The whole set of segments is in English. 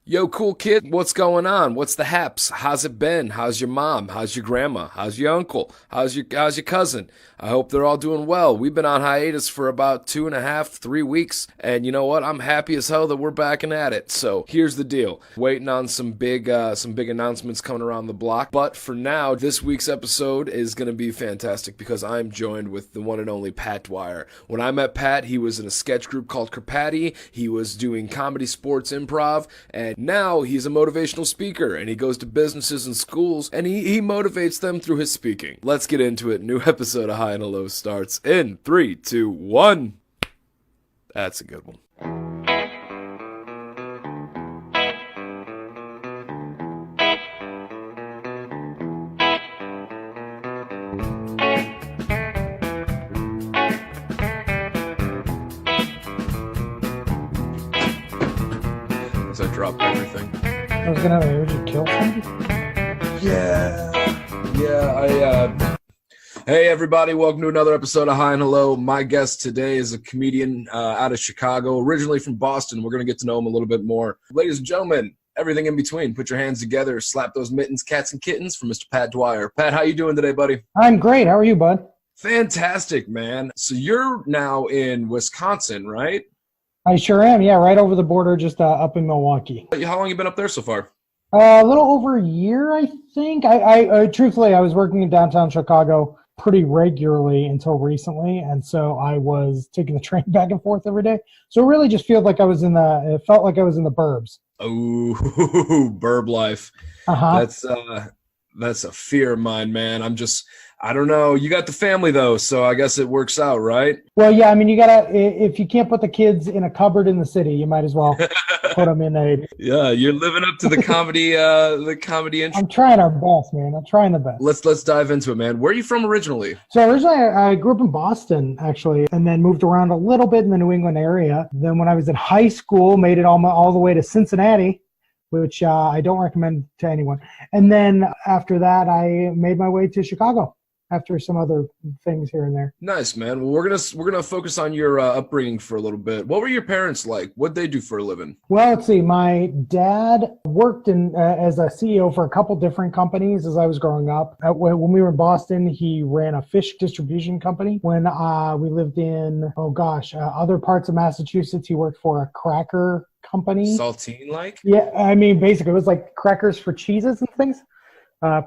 Yo, cool kid, what's going on? What's the haps? How's it been? How's your mom? How's your grandma? How's your uncle? How's your cousin? I hope they're all doing well. We've been on hiatus for about 2.5, 3 weeks, and you know what? I'm happy as hell that we're back and at it. So here's the deal: waiting on some big announcements coming around the block. But for now, this week's episode is gonna be fantastic because I'm joined with the one and only Pat Dwyer. When I met Pat, he was in a sketch group called Kerpatty. He was doing comedy, sports, improv, and now he's a motivational speaker, and he goes to businesses and schools, and he motivates them through his speaking. Let's get into it. New episode of High and Low starts in 3, 2, 1. That's a good one. As I drop everything. I was gonna, would you kill somebody? Hey everybody, welcome to another episode of High and Hello. My guest today is a comedian out of Chicago, originally from Boston. We're going to get to know him a little bit more. Ladies and gentlemen, everything in between, put your hands together, slap those mittens, cats and kittens, for Mr. Pat Dwyer. Pat, how you doing today, buddy? I'm great. How are you, bud? Fantastic, man. So you're now in Wisconsin, right? I sure am. Yeah, right over the border, just up in Milwaukee. How long you been up there so far? A little over a year, I think. I truthfully, I was working in downtown Chicago pretty regularly until recently, and so I was taking the train back and forth every day. So it really just felt like I was in the burbs. Oh, burb life. That's a fear of mine, man. I don't know. You got the family though, so I guess it works out, right? Well, yeah. I mean, you gotta. If you can't put the kids in a cupboard in the city, you might as well put them in a. Yeah, you're living up to the comedy, intro. I'm trying our best, man. I'm trying the best. Let's dive into it, man. Where are you from originally? So originally, I grew up in Boston, actually, and then moved around a little bit in the New England area. Then when I was in high school, made it all the way to Cincinnati, which I don't recommend to anyone. And then after that, I made my way to Chicago after some other things here and there. Nice, man. Well, we're gonna focus on your upbringing for a little bit. What were your parents like? What'd they do for a living? Well, let's see. My dad worked as a CEO for a couple different companies as I was growing up. When we were in Boston, he ran a fish distribution company. When we lived in, other parts of Massachusetts, he worked for a cracker company. Saltine, like? Yeah, I mean, basically, it was like crackers for cheeses and things.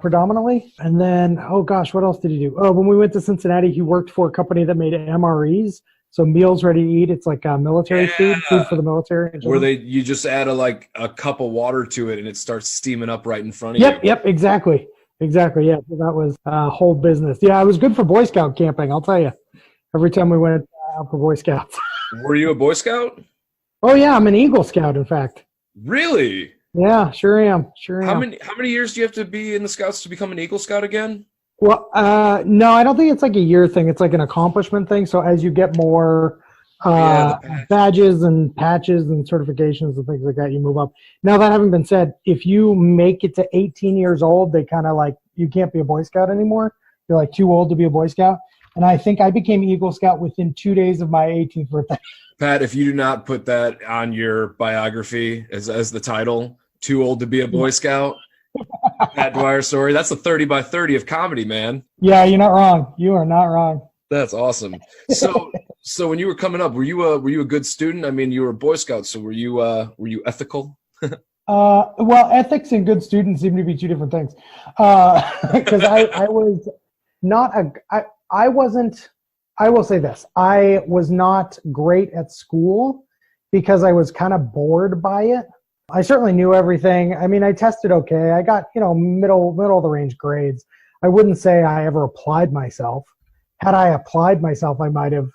Predominantly. And then, what else did he do? Oh, when we went to Cincinnati, he worked for a company that made MREs, so meals ready to eat. It's like military food for the military. Where you just add a cup of water to it and it starts steaming up right in front of you. Yep, exactly. Yeah, so that was a whole business. Yeah, it was good for Boy Scout camping, I'll tell you. Every time we went out for Boy Scouts. Were you a Boy Scout? Oh yeah, I'm an Eagle Scout, in fact. Really? Yeah, sure am. How many years do you have to be in the Scouts to become an Eagle Scout again? Well, no, I don't think it's like a year thing. It's like an accomplishment thing. So as you get more badges and patches and certifications and things like that, you move up. Now, that having been said, if you make it to 18 years old, they kind of like, you can't be a Boy Scout anymore. You're like too old to be a Boy Scout. And I think I became Eagle Scout within 2 days of my 18th birthday. Pat, if you do not put that on your biography as the title, too old to be a Boy Scout, Pat Dwyer story, that's a 30 by 30 of comedy, man. Yeah, you're not wrong. You are not wrong. That's awesome. So when you were coming up, were you a good student? I mean, you were a Boy Scout, so were you ethical? Well, ethics and good students seem to be two different things. Because I was not I wasn't. I will say this. I was not great at school because I was kind of bored by it. I certainly knew everything. I mean, I tested okay. I got, middle of the range grades. I wouldn't say I ever applied myself. Had I applied myself, I might have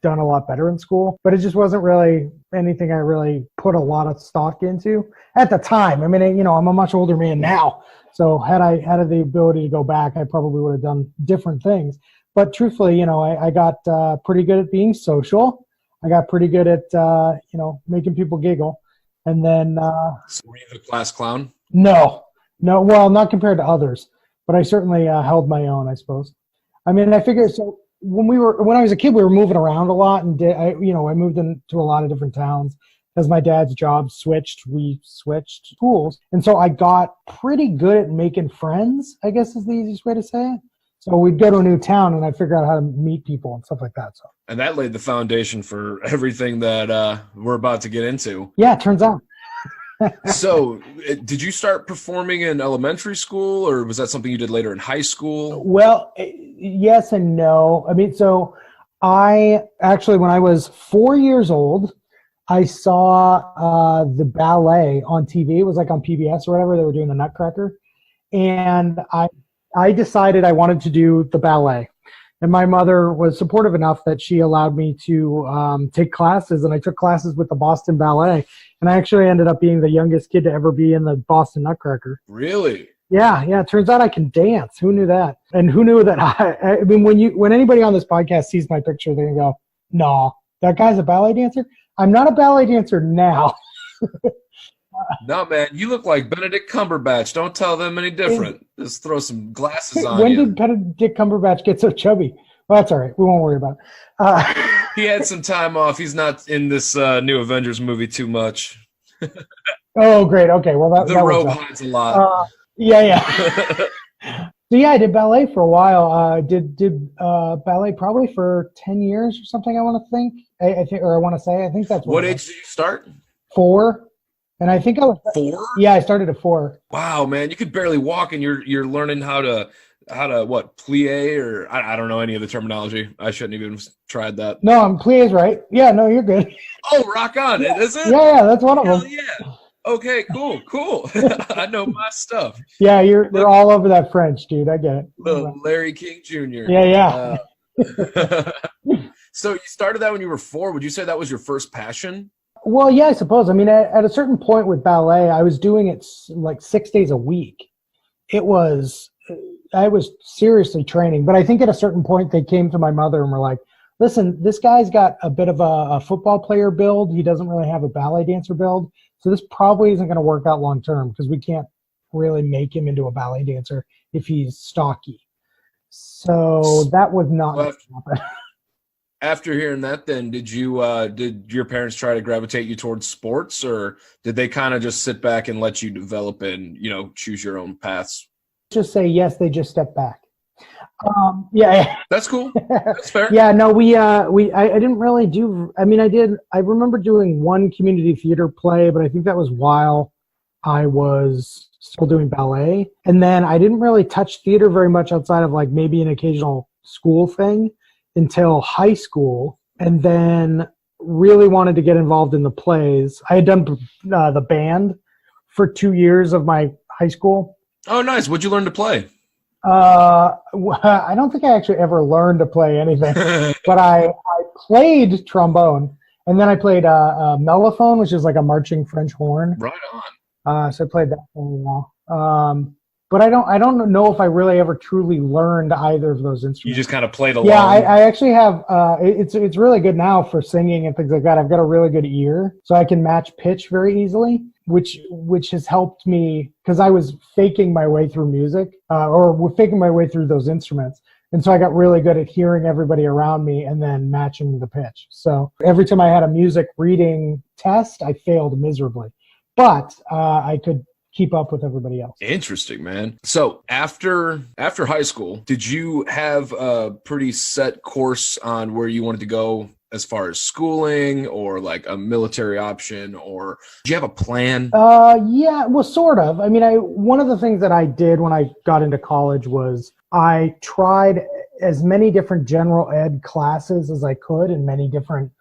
done a lot better in school, but it just wasn't really anything I really put a lot of stock into at the time. I mean, I'm a much older man now. So had I had the ability to go back, I probably would have done different things. But truthfully, I got pretty good at being social. I got pretty good at, making people giggle. And then... So were you the class clown? No. Well, not compared to others. But I certainly held my own, I suppose. I mean, I figured, so when I was a kid, we were moving around a lot. And I moved into a lot of different towns. as my dad's job switched, we switched schools. And so I got pretty good at making friends, I guess is the easiest way to say it. So we'd go to a new town and I'd figure out how to meet people and stuff like that. So. And that laid the foundation for everything that we're about to get into. Yeah, it turns out. So did you start performing in elementary school, or was that something you did later in high school? Well, yes and no. I mean, so I actually, when I was 4 years old, I saw the ballet on TV. It was like on PBS or whatever. They were doing the Nutcracker. And I decided I wanted to do the ballet. And my mother was supportive enough that she allowed me to take classes, and I took classes with the Boston Ballet. And I actually ended up being the youngest kid to ever be in the Boston Nutcracker. Really? Yeah. It turns out I can dance. Who knew that? And who knew that? I mean, when anybody on this podcast sees my picture, they go, "No, that guy's a ballet dancer." I'm not a ballet dancer now. No, man, you look like Benedict Cumberbatch. Don't tell them any different. Just throw some glasses on When you. did Benedict Cumberbatch get so chubby? Well, that's all right. We won't worry about it. He had some time off. He's not in this new Avengers movie too much. Oh, great. Okay. Well, The that robe was hides a lot. yeah. So yeah, I did ballet for a while. Did ballet probably for 10 years or something. I want to think. I think, or I want to say. I think that's What age did you start? 4. And I think I was 4? Yeah, I started at 4. Wow, man, you could barely walk, and you're learning how to what, plie, or I don't know any of the terminology. I shouldn't even have tried that. No, I'm pleased, right? Yeah, no, you're good. Oh, rock on! Yeah. Is it? Yeah, that's one of Hell them. yeah. Okay, cool. I know my stuff. Yeah, you're all over that French, dude. I get it. Little Larry King Jr. Yeah. So you started that when you were 4. Would you say that was your first passion? Well, yeah, I suppose. I mean, at a certain point with ballet, I was doing it like 6 days a week. I was seriously training, but I think at a certain point they came to my mother and were like, "Listen, this guy's got a bit of a football player build. He doesn't really have a ballet dancer build. So this probably isn't going to work out long term because we can't really make him into a ballet dancer if he's stocky." So that was not going to happen. After hearing that, then did your parents try to gravitate you towards sports, or did they kind of just sit back and let you develop and choose your own paths? Just say yes. They just stepped back. Yeah. That's cool. That's fair. Yeah. No, I didn't really do. I mean, I remember doing one community theater play, but I think that was while I was still doing ballet, and then I didn't really touch theater very much outside of like maybe an occasional school thing until high school, and then really wanted to get involved in the plays. I had done the band for 2 years of my high school. Oh, nice. What'd you learn to play? I don't think I actually ever learned to play anything, but I played trombone, and then I played a mellophone, which is like a marching French horn. Right on. So I played that for a while. But I don't know if I really ever truly learned either of those instruments. You just kind of played along. Yeah, I actually have. It's really good now for singing and things like that. I've got a really good ear, so I can match pitch very easily, which has helped me because I was faking my way through music, or faking my way through those instruments. And so I got really good at hearing everybody around me and then matching the pitch. So every time I had a music reading test, I failed miserably, but I could keep up with everybody else. Interesting, man. So after high school, did you have a pretty set course on where you wanted to go as far as schooling, or like a military option, or did you have a plan? Yeah, well, sort of. I mean, one of the things that I did when I got into college was I tried as many different general ed classes as I could in many different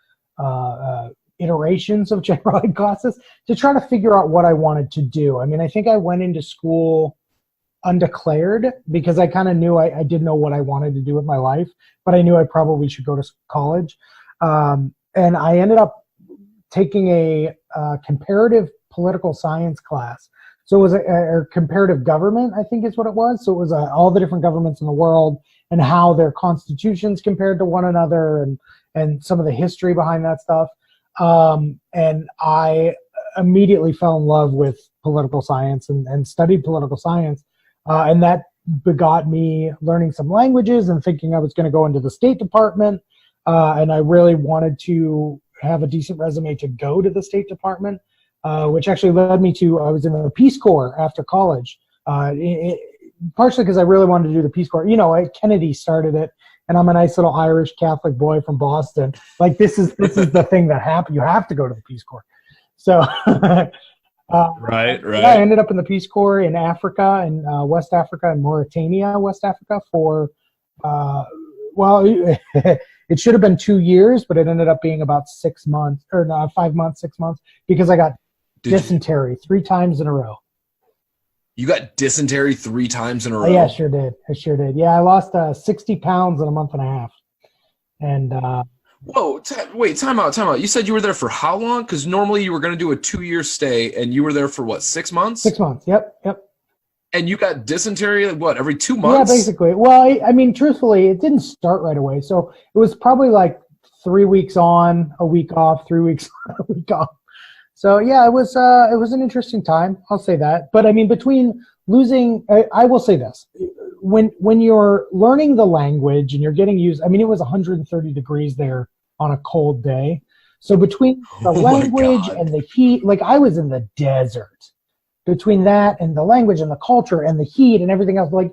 iterations of general ed classes to try to figure out what I wanted to do. I mean, I think I went into school undeclared because I kind of knew I didn't know what I wanted to do with my life, but I knew I probably should go to college. And I ended up taking a comparative political science class. So it was a comparative government, I think is what it was. So it was all the different governments in the world and how their constitutions compared to one another, and some of the history behind that stuff. And I immediately fell in love with political science and studied political science. And that begot me learning some languages and thinking I was going to go into the State Department. And I really wanted to have a decent resume to go to the State Department, which actually led me to, I was in the Peace Corps after college, partially because I really wanted to do the Peace Corps. Kennedy started it, and I'm a nice little Irish Catholic boy from Boston. Like, this is the thing that happened. You have to go to the Peace Corps. So, right. Yeah, I ended up in the Peace Corps in Africa, in West Africa, and Mauritania, West Africa, for it should have been 2 years, but it ended up being about 6 months, or no, 5 months, 6 months, because I got dysentery 3 times in a row. You got dysentery 3 times in a row? Yeah, I sure did. Yeah, I lost 60 pounds in a month and a half. And whoa, time out. You said you were there for how long? Because normally you were going to do a 2-year stay, and you were there for what, 6 months? 6 months, yep. And you got dysentery, what, every 2 months? Yeah, basically. Well, I mean, truthfully, it didn't start right away. So it was probably like 3 weeks on, a week off, 3 weeks on, a week off. So yeah, it was an interesting time. I'll say that. But I mean, between losing, I will say this: when you're learning the language and you're getting used, I mean, it was 130 degrees there on a cold day. So between the language and the heat, like I was in the desert. Between that and the language and the culture and the heat and everything else, like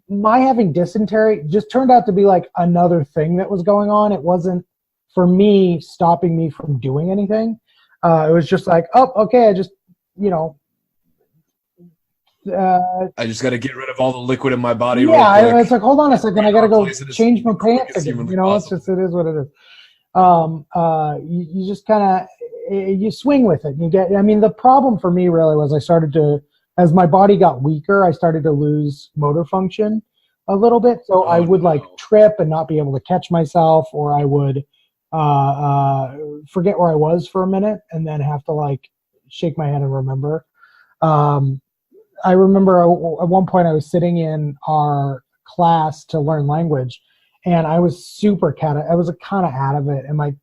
my having dysentery just turned out to be like another thing that was going on. It wasn't, for me, stopping me from doing anything. It was just like, oh, okay, I just got to get rid of all the liquid in my body. Yeah, it's like, hold on a second, I got to go change my pants again. It's just, it is what it is. You just kind of, you swing with it. The problem for me really was as my body got weaker, I started to lose motor function a little bit. So I would trip and not be able to catch myself, or I would forget where I was for a minute and then have to shake my head and remember. I remember at one point I was sitting in our class to learn language, and I was I was kind of out of it. And my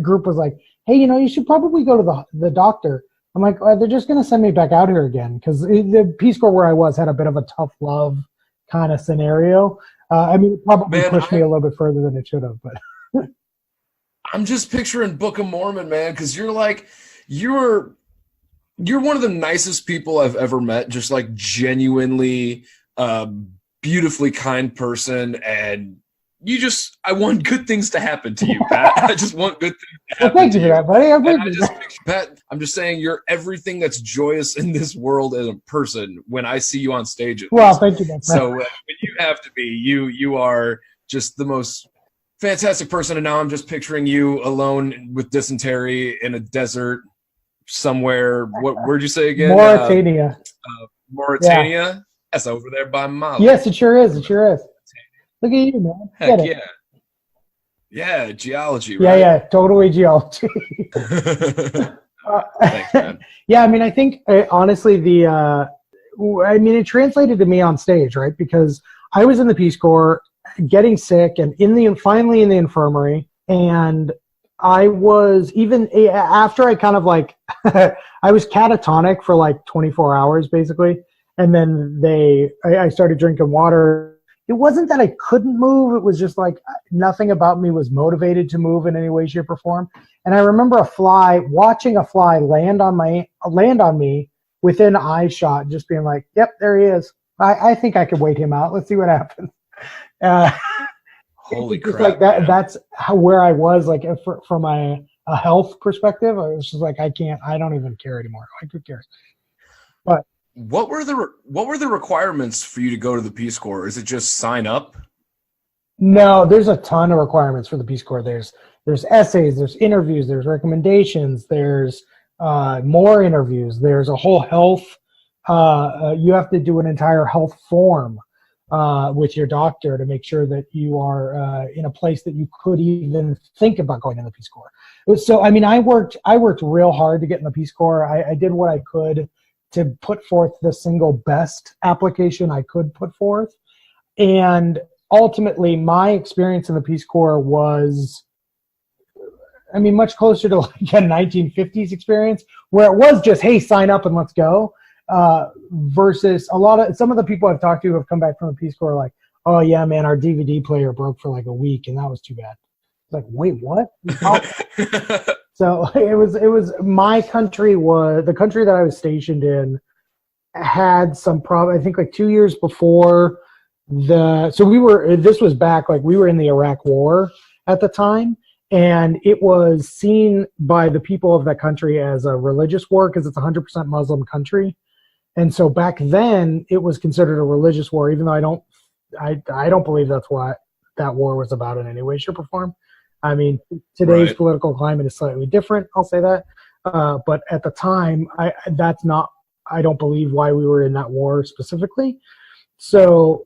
group was like, hey, you should probably go to the doctor. I'm like, they're just going to send me back out here again, because the Peace Corps where I was had a bit of a tough love kind of scenario. It probably pushed me a little bit further than it should have. But I'm just picturing Book of Mormon, man, because you're one of the nicest people I've ever met. Just genuinely beautifully kind person, and I want good things to happen to you, Pat. I just want good things to happen. Well, thank you for that, buddy. Pat, I'm just saying you're everything that's joyous in this world as a person when I see you on stage. Well, thank you, man. So when you have to be, you are just the most fantastic person. And now I'm just picturing you alone with dysentery in a desert somewhere. Where'd you say again? Mauritania. Mauritania? Yeah. That's over there by Mali. Yes, it sure is. Look at you, man. Heck yeah. Yeah, geology, right? Yeah, totally geology. Thanks, man. Yeah, I think, honestly, it translated to me on stage, right? Because I was in the Peace Corps, getting sick, and finally in the infirmary, and I was, even after I kind of I was catatonic for 24 hours, basically, and then I started drinking water. It wasn't that I couldn't move. It was just nothing about me was motivated to move in any way, shape, or form. And I remember watching a fly land on me within eye shot, just being like, yep, there he is. I think I could wait him out. Let's see what happens. Holy crap. That's where I was, from a health perspective. I was just I don't even care anymore. Who cares? But What were the requirements for you to go to the Peace Corps? Is it just sign up? No, there's a ton of requirements for the Peace Corps. There's essays, there's interviews, there's recommendations, there's more interviews. There's a whole health. You have to do an entire health form with your doctor to make sure that you are in a place that you could even think about going in the Peace Corps. So I worked real hard to get in the Peace Corps. I did what I could to put forth the single best application I could put forth. And ultimately, my experience in the Peace Corps was, much closer to a 1950s experience, where it was just, hey, sign up and let's go, versus some of the people I've talked to who have come back from the Peace Corps are like, oh yeah, man, our DVD player broke for a week, and that was too bad. It's like, wait, what? So it was my country, was the country that I was stationed in had some problem. I think like 2 years before this was back, like we were in the Iraq War at the time, and it was seen by the people of that country as a religious war because it's a 100% Muslim country. And so back then it was considered a religious war, even though I don't believe that's what that war was about in any way, shape, or form. I mean, today's political climate is slightly different. I'll say that. But at the time, I don't believe why we were in that war specifically. So,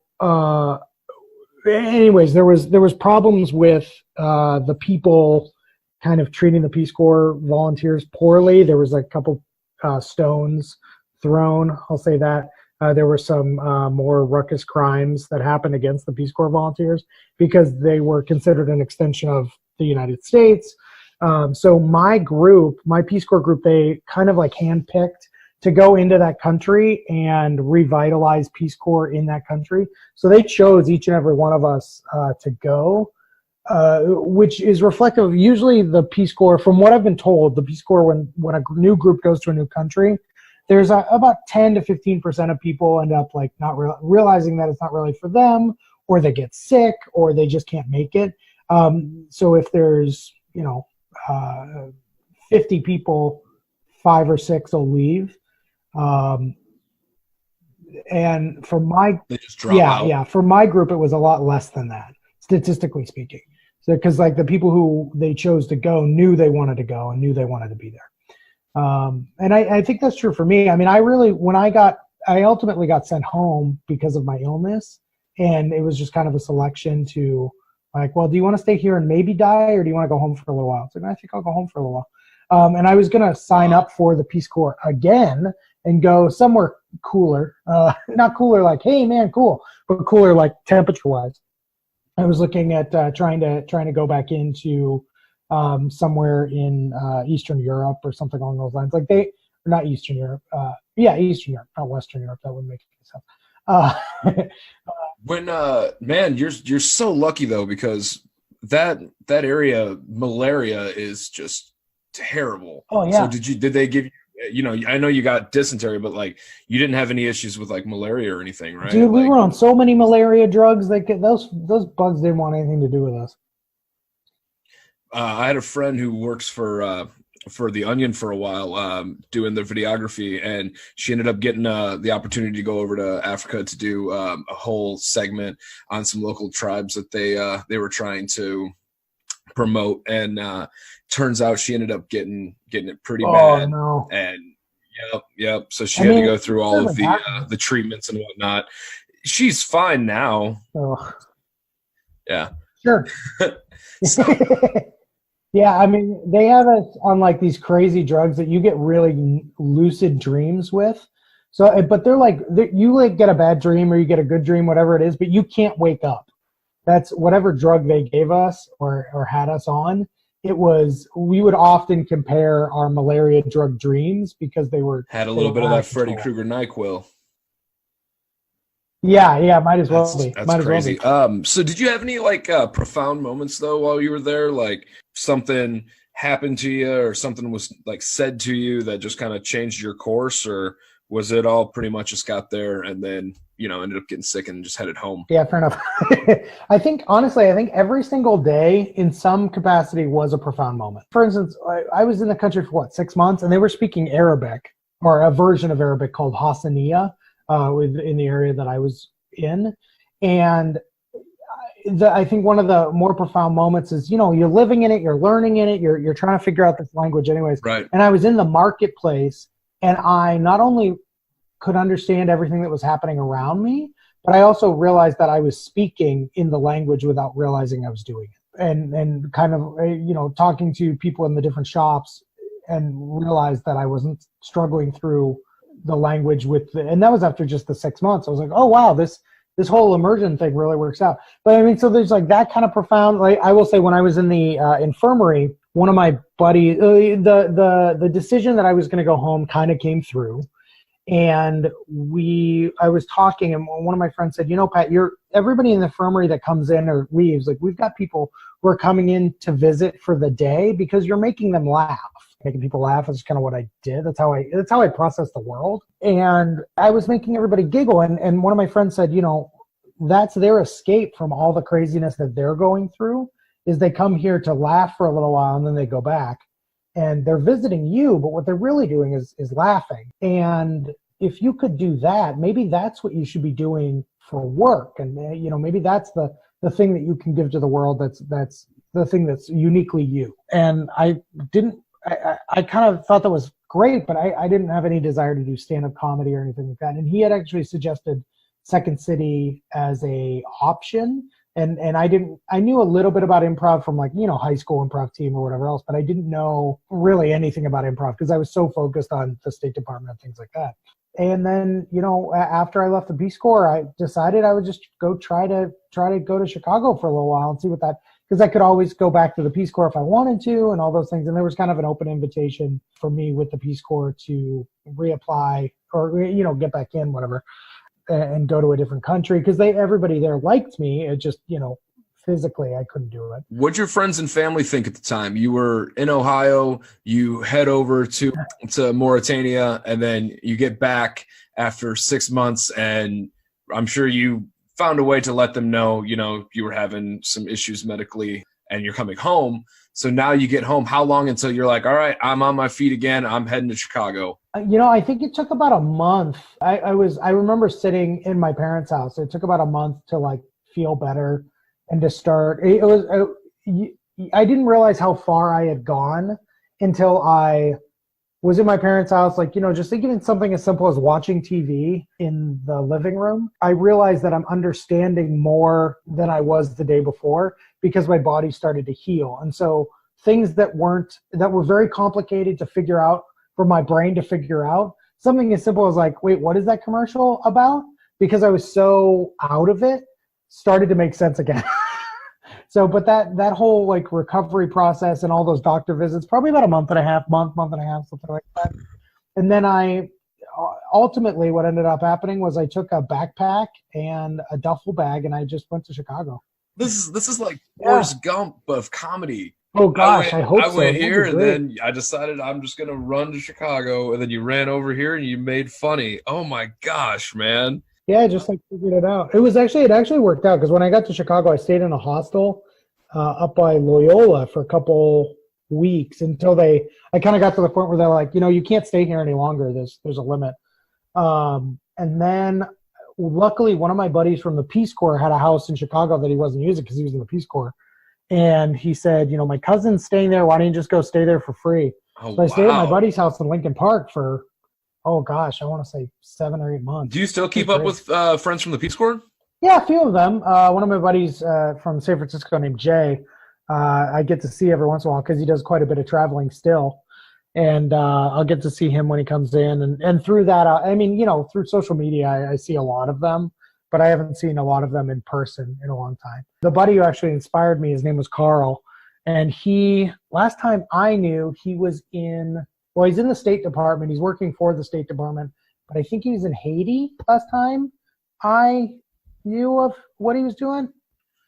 anyways, there was problems with the people kind of treating the Peace Corps volunteers poorly. There was a couple stones thrown. I'll say that. There were some more ruckus crimes that happened against the Peace Corps volunteers because they were considered an extension of the United States. So my Peace Corps group, they kind of like handpicked to go into that country and revitalize Peace Corps in that country. So they chose each and every one of us to go, which is reflective of usually the Peace Corps. From what I've been told, the Peace Corps, when a new group goes to a new country, there's about 10 to 15% of people end up like not realizing that it's not really for them, or they get sick, or they just can't make it. So if there's 50 people, 5 or 6 will leave. And for my they just drop out. For my group it was a lot less than that, statistically speaking. So because like the people who they chose to go knew they wanted to go and knew they wanted to be there. And I think that's true for me. I mean, I ultimately got sent home because of my illness, and it was just kind of a selection to like, well, do you want to stay here and maybe die, or do you want to go home for a little while? So I think I'll go home for a little while. And I was going to sign up for the Peace Corps again and go somewhere cooler, not cooler like, hey man, cool, but cooler like temperature wise. I was looking at trying to go back into somewhere in Eastern Europe or something along those lines. Like not Eastern Europe. Eastern Europe, not Western Europe. That wouldn't make any sense. When man, you're so lucky though, because that area, malaria is just terrible. Oh yeah. So did they give you, I know you got dysentery, but like you didn't have any issues with like malaria or anything, right? Dude, we were on so many malaria drugs. Like those bugs didn't want anything to do with us. I had a friend who works for The Onion for a while, doing their videography, and she ended up getting the opportunity to go over to Africa to do a whole segment on some local tribes that they were trying to promote, and turns out she ended up getting it pretty bad. No. And yep. So she had to go through all of the treatments and whatnot. She's fine now. Oh. Yeah. Sure. Yeah, I mean, they have us on like these crazy drugs that you get really lucid dreams with. So, but they're like, you like get a bad dream or you get a good dream, whatever it is, but you can't wake up. That's whatever drug they gave us or had us on. We would often compare our malaria drug dreams because they had a little bit of that Freddy Krueger NyQuil. Yeah, might as well be. That's crazy. So did you have any like profound moments though while you were there? Like something happened to you or something was like said to you that just kind of changed your course, or was it all pretty much just got there and then, ended up getting sick and just headed home? Yeah, fair enough. I think every single day in some capacity was a profound moment. For instance, I was in the country for 6 months, and they were speaking Arabic, or a version of Arabic called Hassaniya, in the area that I was in. And I think one of the more profound moments is, you're living in it, you're learning in it, you're trying to figure out this language anyways. Right. And I was in the marketplace, and I not only could understand everything that was happening around me, but I also realized that I was speaking in the language without realizing I was doing it. And kind of, talking to people in the different shops, and realized that I wasn't struggling through the language and that was after just the 6 months. I was like, oh wow, this whole immersion thing really works out. But I mean, so there's like that kind of profound, like I will say, when I was in the infirmary, one of my buddies, the decision that I was going to go home kind of came through. And I was talking, and one of my friends said, Pat, everybody in the infirmary that comes in or leaves, like we've got people were coming in to visit for the day because you're making them laugh. Making people laugh is kind of what I did. That's how I process the world. And I was making everybody giggle. And one of my friends said, that's their escape from all the craziness that they're going through, is they come here to laugh for a little while and then they go back. And they're visiting you, but what they're really doing is laughing. And if you could do that, maybe that's what you should be doing for work. And maybe that's the thing that you can give to the world. That's the thing that's uniquely you. And I kind of thought that was great, but I didn't have any desire to do stand-up comedy or anything like that. And he had actually suggested Second City as a option. And I knew a little bit about improv from high school improv team or whatever else, but I didn't know really anything about improv because I was so focused on the State Department and things like that. And then, after I left the Peace Corps, I decided I would just go try to go to Chicago for a little while and see what that, because I could always go back to the Peace Corps if I wanted to and all those things. And there was kind of an open invitation for me with the Peace Corps to reapply or, get back in, whatever, and go to a different country because everybody there liked me. It just, physically I couldn't do it. What'd your friends and family think at the time? You were in Ohio, you head over to Mauritania, and then you get back after 6 months, and I'm sure you found a way to let them know, you were having some issues medically and you're coming home. So now you get home. How long until you're like, all right, I'm on my feet again, I'm heading to Chicago? I think it took about a month. I remember sitting in my parents' house. It took about a month to feel better and to start. I didn't realize how far I had gone until I was in my parents' house, just thinking of something as simple as watching TV in the living room. I realized that I'm understanding more than I was the day before because my body started to heal. And so things that were very complicated to figure out, for my brain to figure out, something as simple as wait, what is that commercial about? Because I was so out of it, started to make sense again. So, but that whole recovery process and all those doctor visits, probably about a month and a half, something like that. And then ultimately what ended up happening was I took a backpack and a duffel bag and I just went to Chicago. This is like Forrest Gump of comedy. Oh gosh, I hope so. I went here and then I decided I'm just going to run to Chicago, and then you ran over here and you made funny. Oh my gosh, man. Yeah, I just figured it out. It actually worked out because when I got to Chicago, I stayed in a hostel up by Loyola for a couple weeks until I kind of got to the point where they're like, you can't stay here any longer. There's a limit. And then luckily one of my buddies from the Peace Corps had a house in Chicago that he wasn't using because he was in the Peace Corps. And he said, my cousin's staying there. Why don't you just go stay there for free? So I stayed at my buddy's house in Lincoln Park for, oh gosh, I want to say 7 or 8 months. Do you still keep up with friends from the Peace Corps? Yeah, a few of them. One of my buddies from San Francisco named Jay, I get to see every once in a while because he does quite a bit of traveling still. And I'll get to see him when he comes in. And through that, through social media, I see a lot of them, but I haven't seen a lot of them in person in a long time. The buddy who actually inspired me, his name was Carl. And last time I knew, he's in the State Department. He's working for the State Department, but I think he was in Haiti last time I knew of what he was doing.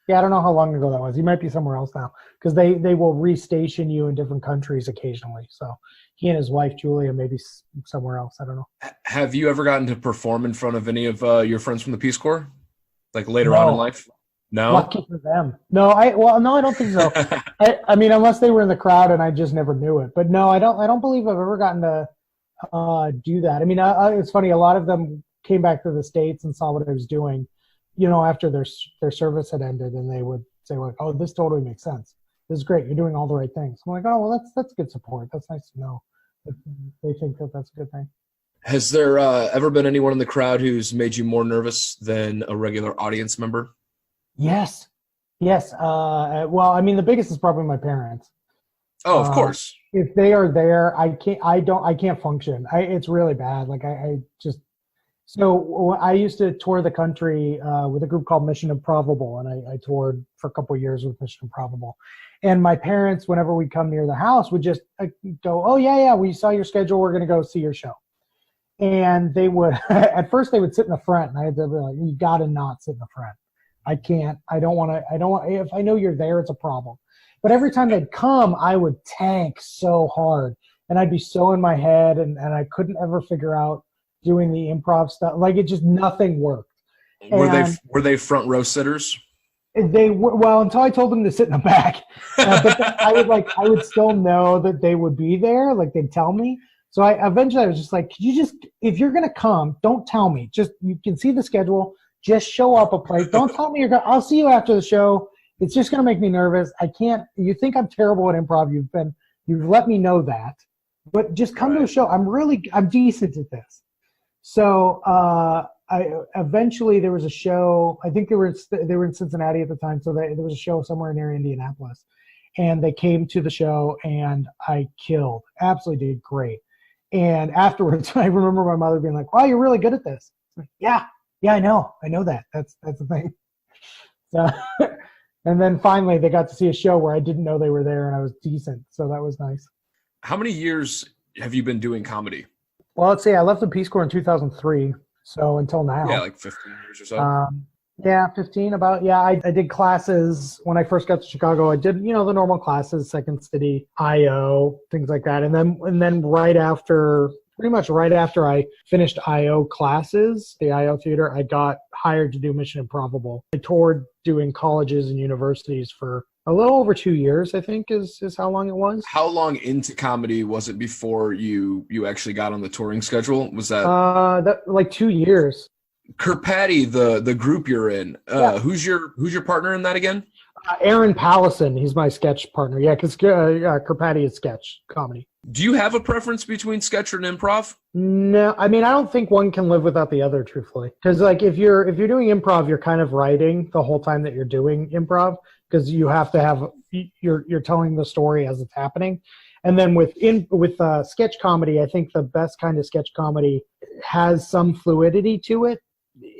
Yeah, I don't know how long ago that was. He might be somewhere else now because they will restation you in different countries occasionally. So he and his wife, Julia, maybe somewhere else. I don't know. Have you ever gotten to perform in front of any of your friends from the Peace Corps? Later on in life? No? Lucky for them. No, I don't think so. I mean, unless they were in the crowd and I just never knew it. But no, I don't believe I've ever gotten to do that. I mean, it's funny. A lot of them came back to the States and saw what I was doing, after their service had ended, and they would say oh, this totally makes sense. This is great. You're doing all the right things. I'm like, oh, well, that's good support. That's nice to know. They think that's a good thing. Has there ever been anyone in the crowd who's made you more nervous than a regular audience member? Yes. Well, I mean, the biggest is probably my parents. Oh, of course. If they are there, I can't function. It's really bad. So I used to tour the country with a group called Mission Improbable, and I toured for a couple of years with Mission Improbable. And my parents, whenever we come near the house, would just go, oh, yeah, we saw your schedule. We're going to go see your show. And they would, at first they would sit in the front, and I had to be like, you got to not sit in the front. I don't want, if I know you're there, it's a problem. But every time they'd come, I would tank so hard. And I'd be so in my head, and I couldn't ever figure out doing the improv stuff. Like, it just, nothing worked. Were they front row sitters? They were, well, until I told them to sit in the back. But then I would still know that they would be there. Like, they'd tell me. So eventually I was just like, could you just, if you're going to come, don't tell me. Just, you can see the schedule. Just show up a place. Don't tell me I'll see you after the show. It's just going to make me nervous. I can't, you think I'm terrible at improv. You've let me know that, but just come to a show. I'm decent at this. So, eventually there was a show, I think they were in Cincinnati at the time. So there was a show somewhere near Indianapolis, and they came to the show, and I killed, absolutely did great. And afterwards, I remember my mother being like, wow, you're really good at this. Like, yeah, I know that. That's the thing. So, and then finally they got to see a show where I didn't know they were there, and I was decent. So that was nice. How many years have you been doing comedy? Well, let's see. I left the Peace Corps in 2003. So until now. Yeah, like 15 years or so. Yeah, 15 about. Yeah, I did classes when I first got to Chicago. I did, the normal classes, Second City, IO, things like that. And then pretty much right after I finished IO classes, the IO theater, I got hired to do Mission Improbable. I toured doing colleges and universities for a little over 2 years, I think, is how long it was. How long into comedy was it before you actually got on the touring schedule? Was that like 2 years? Kirkpaty, the group you're in. Yeah. Who's your partner in that again? Aaron Pallison. He's my sketch partner. Yeah, because Kirkpaty is sketch comedy. Do you have a preference between sketch and improv? No, I mean, I don't think one can live without the other, truthfully. Because like if you're doing improv, you're kind of writing the whole time that you're doing improv, because you have to have you're telling the story as it's happening. And then with sketch comedy, I think the best kind of sketch comedy has some fluidity to it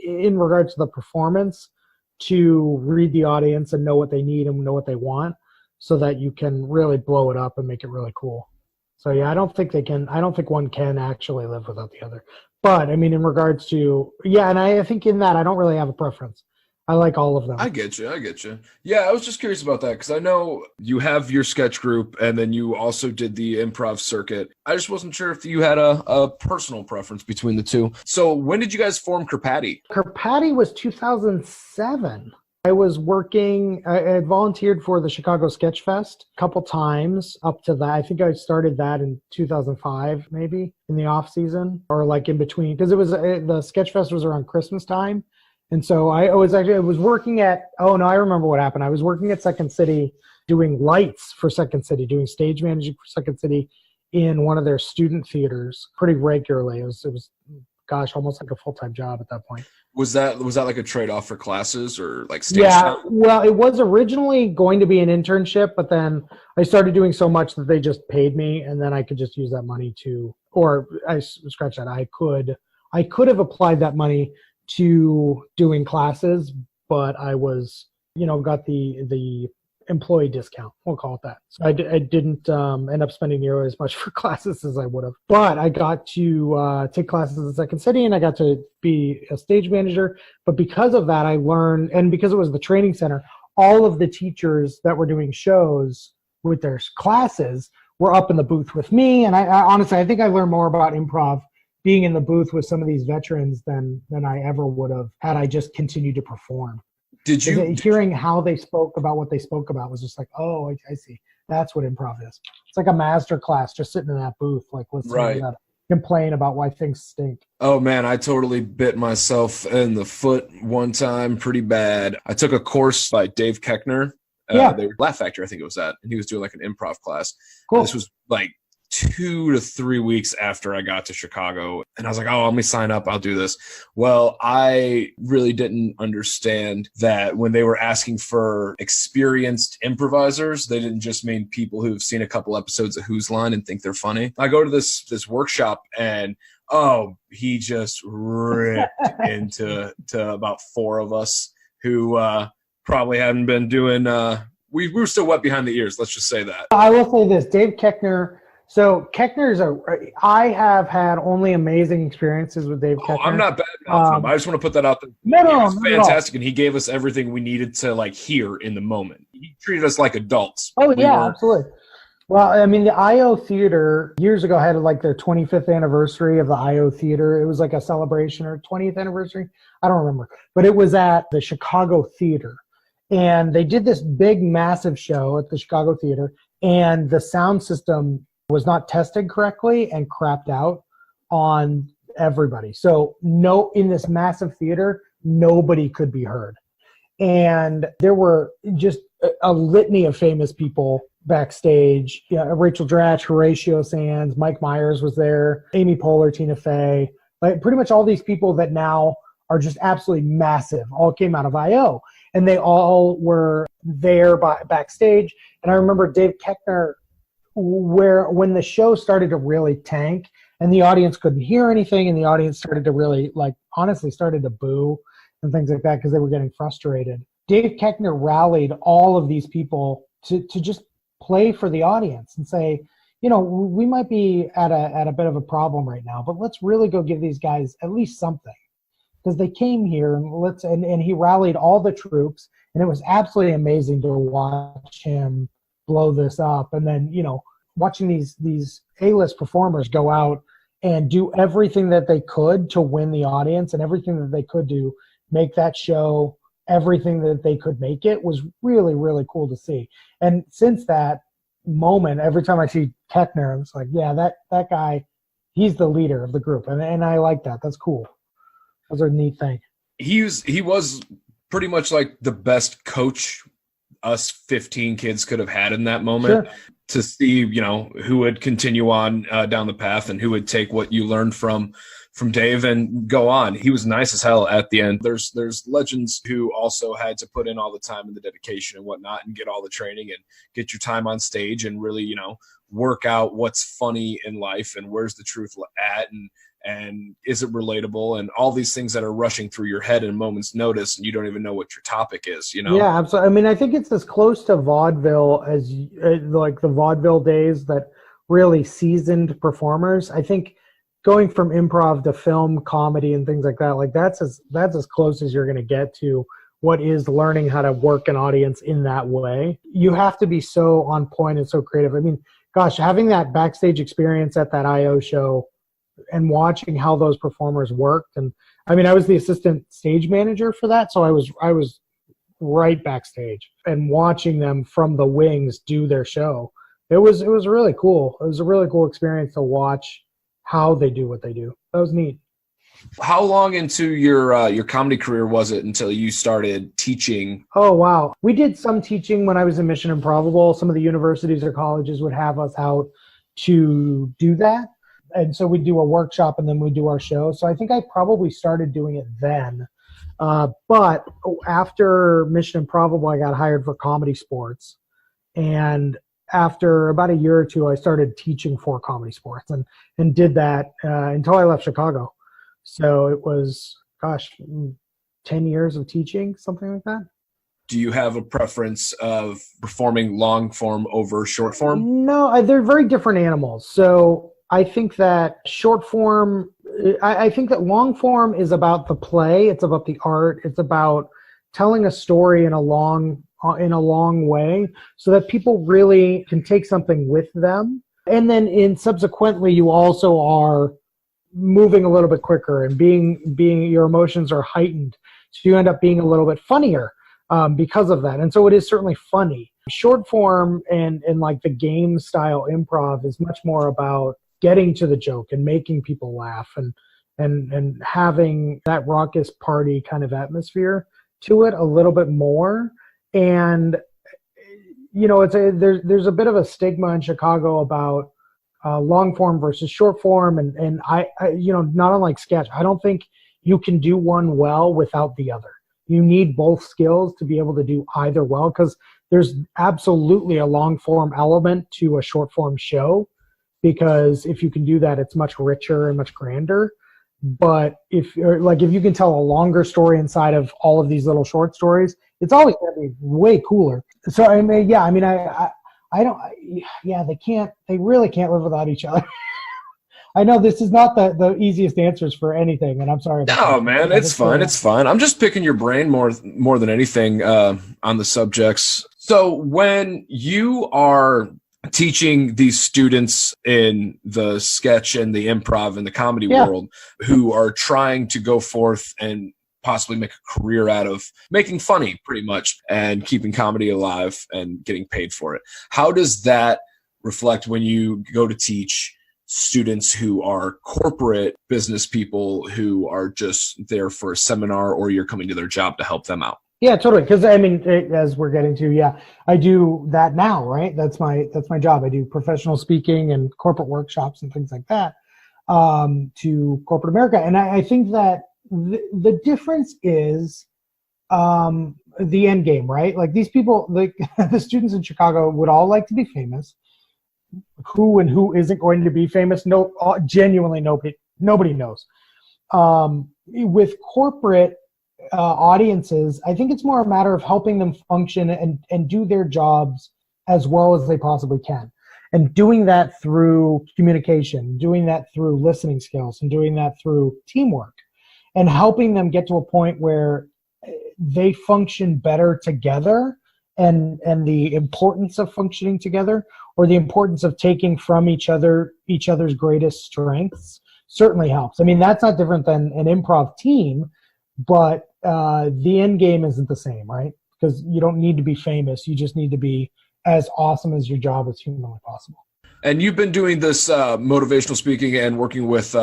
in regards to the performance, to read the audience and know what they need and know what they want, so that you can really blow it up and make it really cool. So yeah, I don't think one can actually live without the other. But I mean, in regards to, yeah, and I think in that I don't really have a preference. I like all of them. I get you. Yeah, I was just curious about that because I know you have your sketch group and then you also did the improv circuit. I just wasn't sure if you had a personal preference between the two. So when did you guys form Kirkpaty? Kirkpaty was 2007. I was working, I had volunteered for the Chicago Sketch Fest a couple times up to that. I think I started that in 2005, maybe in the off season or like in between, because it was the Sketch Fest was around Christmas time. And so I was working at, I remember what happened. I was working at Second City doing lights for Second City, doing stage managing for Second City in one of their student theaters pretty regularly. It was almost like a full-time job at that point. Was that like a trade-off for classes or like stage time? Yeah, well, it was originally going to be an internship, but then I started doing so much that they just paid me, and then I could just use that money I could have applied that money to doing classes, but I was, got the employee discount. We'll call it that. So I didn't end up spending nearly as much for classes as I would have. But I got to take classes at Second City, and I got to be a stage manager. But because of that, I learned, and because it was the training center, all of the teachers that were doing shows with their classes were up in the booth with me. And I honestly, I think I learned more about improv being in the booth with some of these veterans than I ever would have had I just continued to perform. Hearing how they spoke about what they spoke about was just like, oh, I see. That's what improv is. It's like a master class, just sitting in that booth, like listening to complain about why things stink. Oh man, I totally bit myself in the foot one time pretty bad. I took a course by Dave Keckner. They were Laugh Factory, I think it was that. And he was doing like an improv class. Cool. This was like 2 to 3 weeks after I got to Chicago. And I was like, let me sign up. I'll do this. Well, I really didn't understand that when they were asking for experienced improvisers, they didn't just mean people who've seen a couple episodes of Who's Line and think they're funny. I go to this workshop and he just ripped into about 4 of us who probably hadn't been doing we were still wet behind the ears, let's just say that. I will say this, Dave Keckner. So I have had only amazing experiences with Dave Keckner. I'm not bad enough. I just want to put that out there. No, he was fantastic, and he gave us everything we needed to like hear in the moment. he treated us like adults. Oh, We yeah, were, absolutely. Well, I mean, the IO Theater years ago had like their 25th anniversary of the IO Theater. It was like a celebration or 20th anniversary. I don't remember. But it was at the Chicago Theater. And they did this big, massive show at the Chicago Theater. And the sound system was not tested correctly and crapped out on everybody. So in this massive theater, nobody could be heard. And there were just a litany of famous people backstage. Rachel Dratch, Horatio Sands, Mike Myers was there, Amy Poehler, Tina Fey, like pretty much all these people that now are just absolutely massive, all came out of IO. And they all were there backstage. And I remember Dave Keckner, when the show started to really tank and the audience couldn't hear anything and the audience started to really, honestly started to boo and things like that because they were getting frustrated. Dave Keckner rallied all of these people to just play for the audience and say, we might be at a bit of a problem right now, but let's really go give these guys at least something because they came here and he rallied all the troops, and it was absolutely amazing to watch him blow this up. And then, watching these A-list performers go out and do everything that they could to win the audience and everything that they could do make that show everything that they could make it was really, really cool to see. And since that moment, every time I see Keckner, I'm just like, yeah, that guy, he's the leader of the group. And I like that. That's cool. Those are a neat thing. He was pretty much like the best coach us 15 kids could have had in that moment. Sure. To see, who would continue on down the path and who would take what you learned from Dave and go on. He was nice as hell at the end. There's legends who also had to put in all the time and the dedication and whatnot and get all the training and get your time on stage and really, work out what's funny in life and where's the truth at and is it relatable and all these things that are rushing through your head in a moment's notice and you don't even know what your topic is, Yeah, absolutely. I mean, I think it's as close to vaudeville as like the vaudeville days that really seasoned performers. I think going from improv to film, comedy, and things like that, that's as close as you're going to get to what is learning how to work an audience in that way. You have to be so on point and so creative. I mean, gosh, having that backstage experience at that IO show and watching how those performers worked. And I mean, I was the assistant stage manager for that. So I was right backstage and watching them from the wings do their show. It was really cool. It was a really cool experience to watch how they do what they do. That was neat. How long into your comedy career was it until you started teaching? Oh, wow. We did some teaching when I was in Mission Improbable. Some of the universities or colleges would have us out to do that. And so we'd do a workshop and then we'd do our show. So I think I probably started doing it then. But after Mission Improbable, I got hired for Comedy Sports. And after about a year or two, I started teaching for Comedy Sports and did that until I left Chicago. So it was, 10 years of teaching, something like that. Do you have a preference of performing long form over short form? No, they're very different animals. So I think that short form, I think that long form is about the play. It's about the art. It's about telling a story in a long way so that people really can take something with them. And then subsequently, you also are moving a little bit quicker and being your emotions are heightened. So you end up being a little bit funnier because of that. And so it is certainly funny. Short form and like the game style improv is much more about getting to the joke and making people laugh and having that raucous party kind of atmosphere to it a little bit more. And there's a bit of a stigma in Chicago about long form versus short form, and I not unlike sketch, I don't think you can do one well without the other. You need both skills to be able to do either well, because there's absolutely a long form element to a short form show, because if you can do that, it's much richer and much grander. But if you can tell a longer story inside of all of these little short stories, it's always going to be way cooler. So they really can't live without each other. I know this is not the easiest answers for anything, and I'm sorry about that. No, man, it's fine. It's fine. I'm just picking your brain more than anything on the subjects. So when you are teaching these students in the sketch and the improv and the comedy Yeah. world who are trying to go forth and possibly make a career out of making funny pretty much and keeping comedy alive and getting paid for it, how does that reflect when you go to teach students who are corporate business people who are just there for a seminar, or you're coming to their job to help them out? Yeah, totally. Because I mean, as we're getting to, yeah, I do that now, right? That's my job. I do professional speaking and corporate workshops and things like that to corporate America. And I think that the difference is the end game, right? Like these people, like the students in Chicago would all like to be famous. Who isn't going to be famous? No, genuinely nobody knows. With corporate audiences, I think it's more a matter of helping them function and do their jobs as well as they possibly can. And doing that through communication, doing that through listening skills, and doing that through teamwork, and helping them get to a point where they function better together, and the importance of functioning together, or the importance of taking from each other's greatest strengths certainly helps. I mean, that's not different than an improv team, but the end game isn't the same, right? Because you don't need to be famous. You just need to be as awesome as your job is humanly possible. And you've been doing this motivational speaking and working with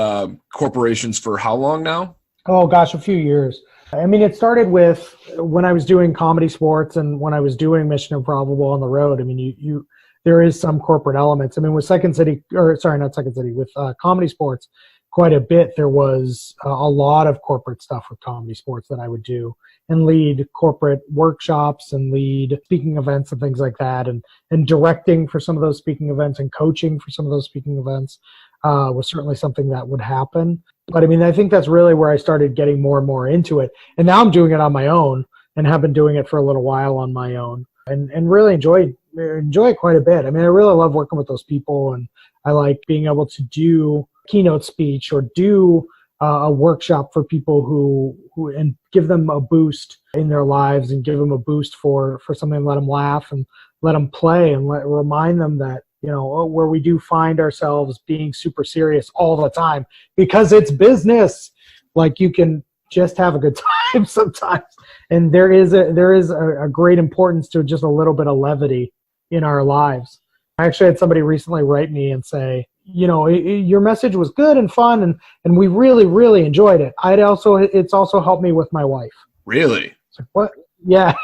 corporations for how long now? Oh gosh, a few years. I mean, it started with when I was doing comedy sports and when I was doing Mission Improbable on the road. I mean, there is some corporate elements. I mean, with with comedy sports, quite a bit. There was a lot of corporate stuff with comedy sports that I would do and lead corporate workshops and lead speaking events and things like that, and directing for some of those speaking events and coaching for some of those speaking events was certainly something that would happen. But I mean, I think that's really where I started getting more and more into it. And now I'm doing it on my own and have been doing it for a little while on my own, and really enjoy it quite a bit. I mean, I really love working with those people, and I like being able to do keynote speech or do a workshop for people who and give them a boost in their lives, and give them a boost for something, let them laugh and let them play, and remind them that, you know, where we do find ourselves being super serious all the time because it's business, like you can just have a good time sometimes. And there is a great importance to just a little bit of levity in our lives. I actually had somebody recently write me and say, you know, your message was good and fun, and we really, really enjoyed it. It's also helped me with my wife. Really? Like, what? Yeah.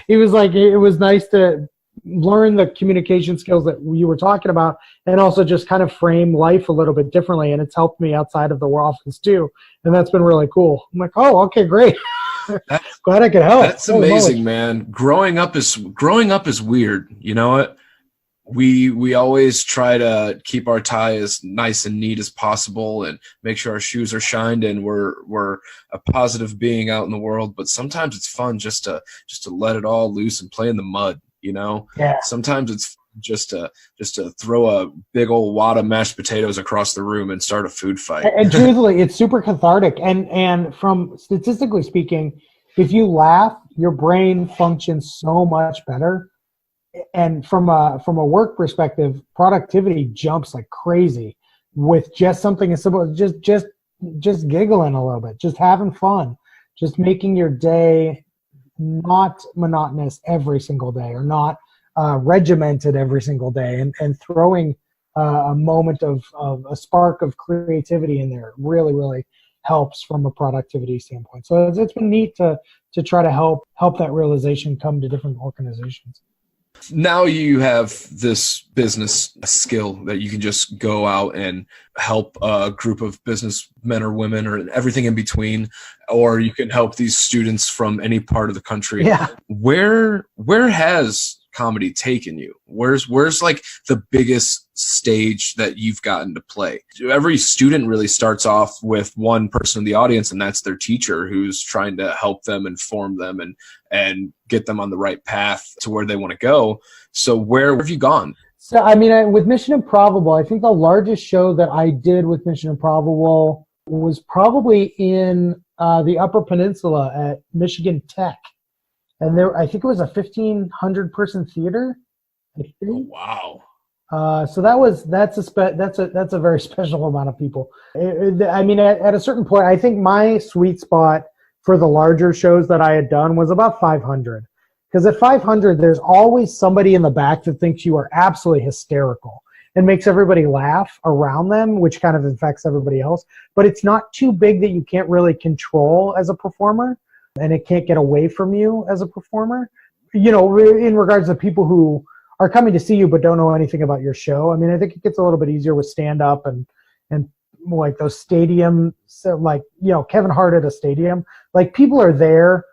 He was like, it was nice to learn the communication skills that you were talking about, and also just kind of frame life a little bit differently. And it's helped me outside of the office too. And that's been really cool. I'm like, oh, okay, great. Glad I could help. That's amazing, man. Growing up is weird. You know what? We always try to keep our tie as nice and neat as possible and make sure our shoes are shined and we're a positive being out in the world. But sometimes it's fun just to let it all loose and play in the mud, you know? Yeah. Sometimes it's just to throw a big old wad of mashed potatoes across the room and start a food fight. And truthfully, it's super cathartic. And from statistically speaking, if you laugh, your brain functions so much better. And from a work perspective, productivity jumps like crazy with just something as simple as just giggling a little bit, just having fun, just making your day not monotonous every single day, or not regimented every single day, and throwing a moment of a spark of creativity in there really, really helps from a productivity standpoint. So it's been neat to try to help that realization come to different organizations. Now you have this business skill that you can just go out and help a group of businessmen or women or everything in between, or you can help these students from any part of the country. Yeah. Where has comedy taken you? Where's like the biggest stage that you've gotten to play? Every student really starts off with one person in the audience, and that's their teacher, who's trying to help them, inform them, and get them on the right path to where they want to go. So where have you gone? So, I mean, with Mission Improbable, I think the largest show that I did with Mission Improbable was probably in the Upper Peninsula at Michigan Tech. and there I think it was a 1,500-person theater. I Oh, think. wow. So that's a very special amount of people. I mean, at a certain point, I think my sweet spot for the larger shows that I had done was about 500. Because at 500, there's always somebody in the back that thinks you are absolutely hysterical and makes everybody laugh around them, which kind of infects everybody else. But it's not too big that you can't really control as a performer, and it can't get away from you as a performer. You know, in regards to people who are coming to see you but don't know anything about your show. I mean, I think it gets a little bit easier with stand-up and like those stadium, so like, you know, Kevin Hart at a stadium. Like, people are there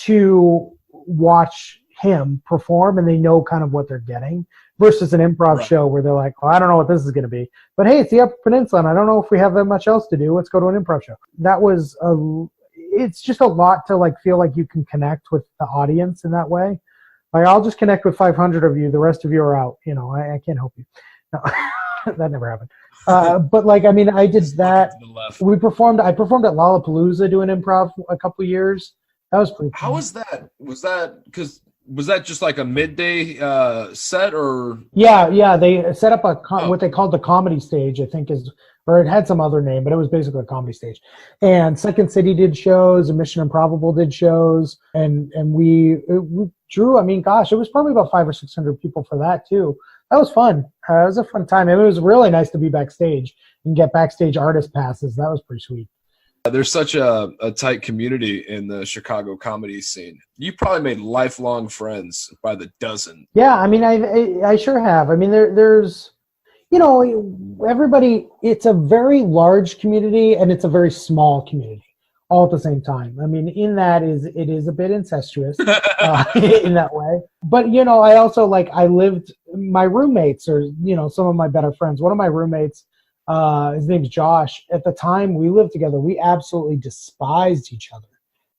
to watch him perform, and they know kind of what they're getting, versus an improv Right. show where they're like, well, I don't know what this is going to be, but hey, it's the Upper Peninsula, and I don't know if we have that much else to do. Let's go to an improv show. It's just a lot to like feel like you can connect with the audience in that way. Like, I'll just connect with 500 of you. The rest of you are out. You know, I can't help you. No, that never happened. But like, I mean, I did that. To the left. I performed at Lollapalooza doing improv a couple years. That was pretty How fun. was that? Was that just like a midday set or? Yeah. They set up Oh. what they called the comedy stage, I think or it had some other name, but it was basically a comedy stage. And Second City did shows, and Mission Improbable did shows, and we drew. I mean, gosh, it was probably about 500 or 600 people for that too. That was fun. It was a fun time. It was really nice to be backstage and get backstage artist passes. That was pretty sweet. There's such a tight community in the Chicago comedy scene. You probably made lifelong friends by the dozen. Yeah, I mean, I sure have. I mean, there's, you know, everybody. It's a very large community and it's a very small community, all at the same time. I mean, it is a bit incestuous in that way. But you know, I also my roommates are, you know, some of my better friends. One of my roommates, his name's Josh. At the time we lived together, we absolutely despised each other,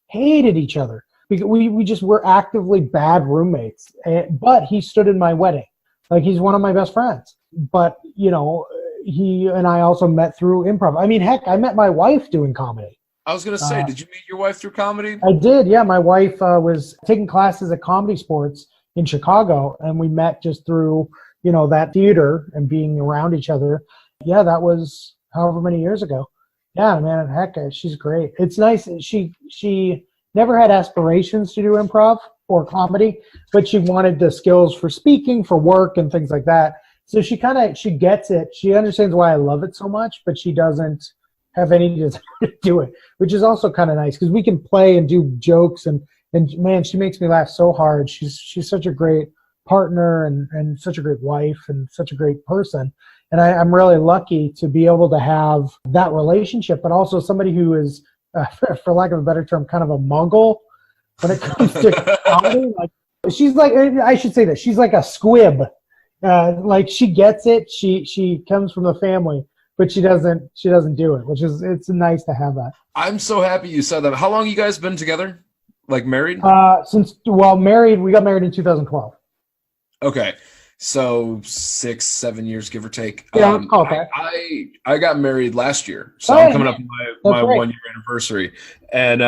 hated each other, because we just were actively bad roommates. But he stood in my wedding. Like, he's one of my best friends. But, you know, he and I also met through improv. I mean, heck, I met my wife doing comedy. I was gonna say, did you meet your wife through comedy? I did, yeah. My wife was taking classes at Comedy Sports in Chicago, and we met just through, you know, that theater and being around each other. Yeah, that was however many years ago. Yeah, man, heck, she's great. It's nice. She never had aspirations to do improv or comedy, but she wanted the skills for speaking, for work, and things like that. So she gets it. She understands why I love it so much, but she doesn't have any desire to do it, which is also kind of nice because we can play and do jokes, and man, she makes me laugh so hard. She's such a great partner and such a great wife and such a great person. And I'm really lucky to be able to have that relationship, but also somebody who is, for lack of a better term, kind of a Mongol when it comes to comedy. Like, she's like, I should say that she's like a squib. Like, she gets it. She comes from the family, but she doesn't do it, it's nice to have that. I'm so happy you said that. How long you guys been together? Like, married? Married. We got married in 2012. Okay. So 6-7 years, give or take. Yeah, okay. I got married last year, so Oh, I'm coming up on my right. 1 year anniversary. And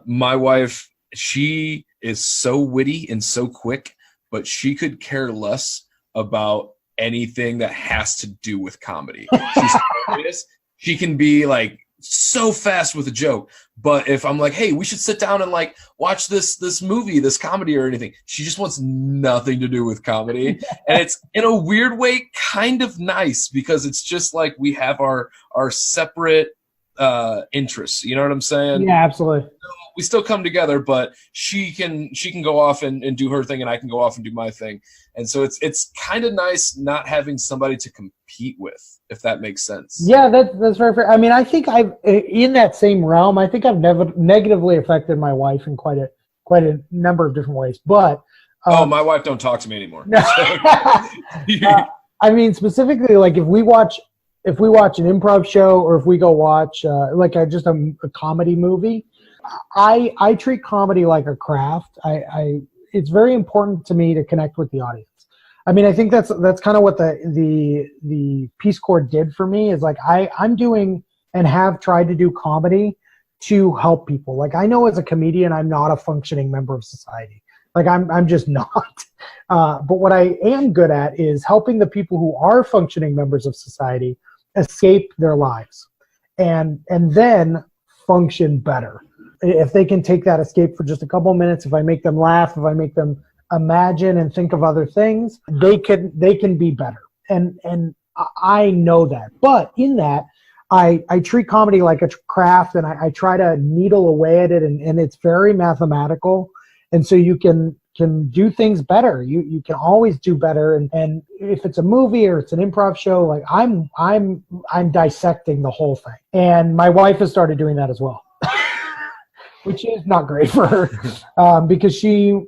my wife, she is so witty and so quick, but she could care less about anything that has to do with comedy. She's hilarious. She can be like so fast with a joke, but if I'm like, hey, we should sit down and like watch this movie, this comedy or anything, she just wants nothing to do with comedy. And it's, in a weird way, kind of nice, because it's just like we have our separate interests, you know what I'm saying? Yeah, absolutely. We still come together, but she can go off and do her thing, and I can go off and do my thing. And so it's kind of nice not having somebody to compete with, if that makes sense. Yeah, that's very fair. I mean, I think I've, in that same realm, I think I've never negatively affected my wife in quite a number of different ways. But my wife don't talk to me anymore. I mean, specifically, like, if we watch an improv show, or if we go watch just a comedy movie, I treat comedy like a craft. It's very important to me to connect with the audience. I mean, I think that's kind of what the Peace Corps did for me, is like I'm doing and have tried to do comedy to help people. Like, I know as a comedian, I'm not a functioning member of society. Like, I'm just not. But what I am good at is helping the people who are functioning members of society escape their lives and then function better. If they can take that escape for just a couple of minutes, if I make them laugh, if I make them imagine and think of other things, they can be better. And I know that. But in that, I treat comedy like a craft, and I try to needle away at it, and it's very mathematical. And so you can do things better. You can always do better. And if it's a movie or it's an improv show, like I'm dissecting the whole thing. And my wife has started doing that as well. Which is not great for her, because she'll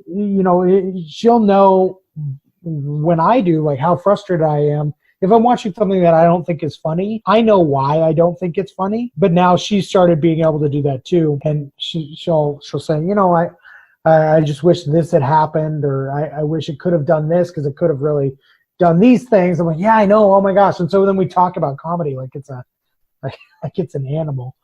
know when I do, like, how frustrated I am. If I'm watching something that I don't think is funny, I know why I don't think it's funny. But now she's started being able to do that too, and she'll say, I just wish this had happened, or I wish it could have done this because it could have really done these things. I'm like, yeah, I know. Oh my gosh! And so then we talk about comedy like it's an animal.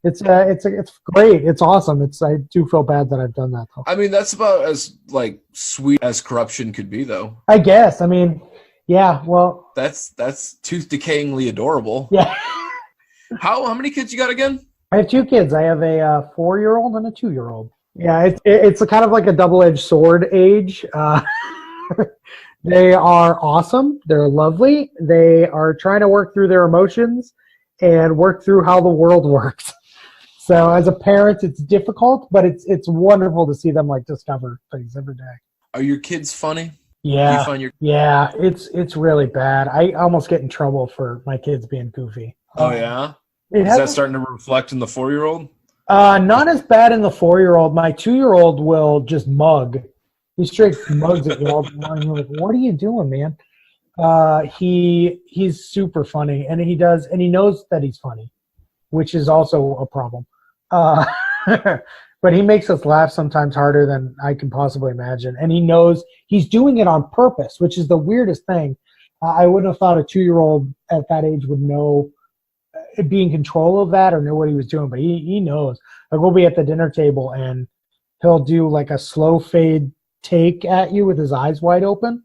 It's great. It's awesome. I do feel bad that I've done that though. I mean, that's about as like sweet as corruption could be, though. I guess. I mean, yeah. Well, that's tooth decayingly adorable. Yeah. How many kids you got again? I have 2 kids. I have a 4-year-old and a 2-year-old. Yeah, it's a kind of like a double-edged sword age. They are awesome. They're lovely. They are trying to work through their emotions and work through how the world works. So as a parent, it's difficult, but it's wonderful to see them like discover things every day. Are your kids funny? Yeah. Do you find Yeah, it's really bad. I almost get in trouble for my kids being goofy. Oh yeah? Is that starting to reflect in the 4-year-old? Not as bad in the 4-year-old. My 2-year-old will just mug. He straight mugs at you all the time. You're like, what are you doing, man? He's super funny, and he knows that he's funny, which is also a problem. But he makes us laugh sometimes harder than I can possibly imagine, and he knows he's doing it on purpose, which is the weirdest thing. I wouldn't have thought a 2-year-old at that age would know, be in control of that or know what he was doing, but he knows. Like, we'll be at the dinner table and he'll do like a slow fade take at you with his eyes wide open,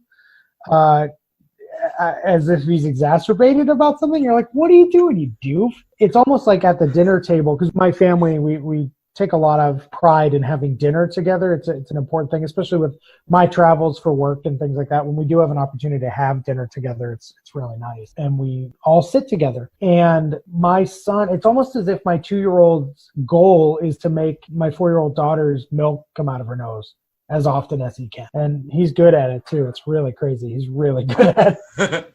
as if he's exacerbated about something. You're like, what are you doing, you doof? It's almost like at the dinner table, because my family, we take a lot of pride in having dinner together. It's an important thing, especially with my travels for work and things like that. When we do have an opportunity to have dinner together, it's really nice. And we all sit together. And my son, it's almost as if my 2-year-old's goal is to make my 4-year-old daughter's milk come out of her nose as often as he can. And he's good at it too. It's really crazy. He's really good at it.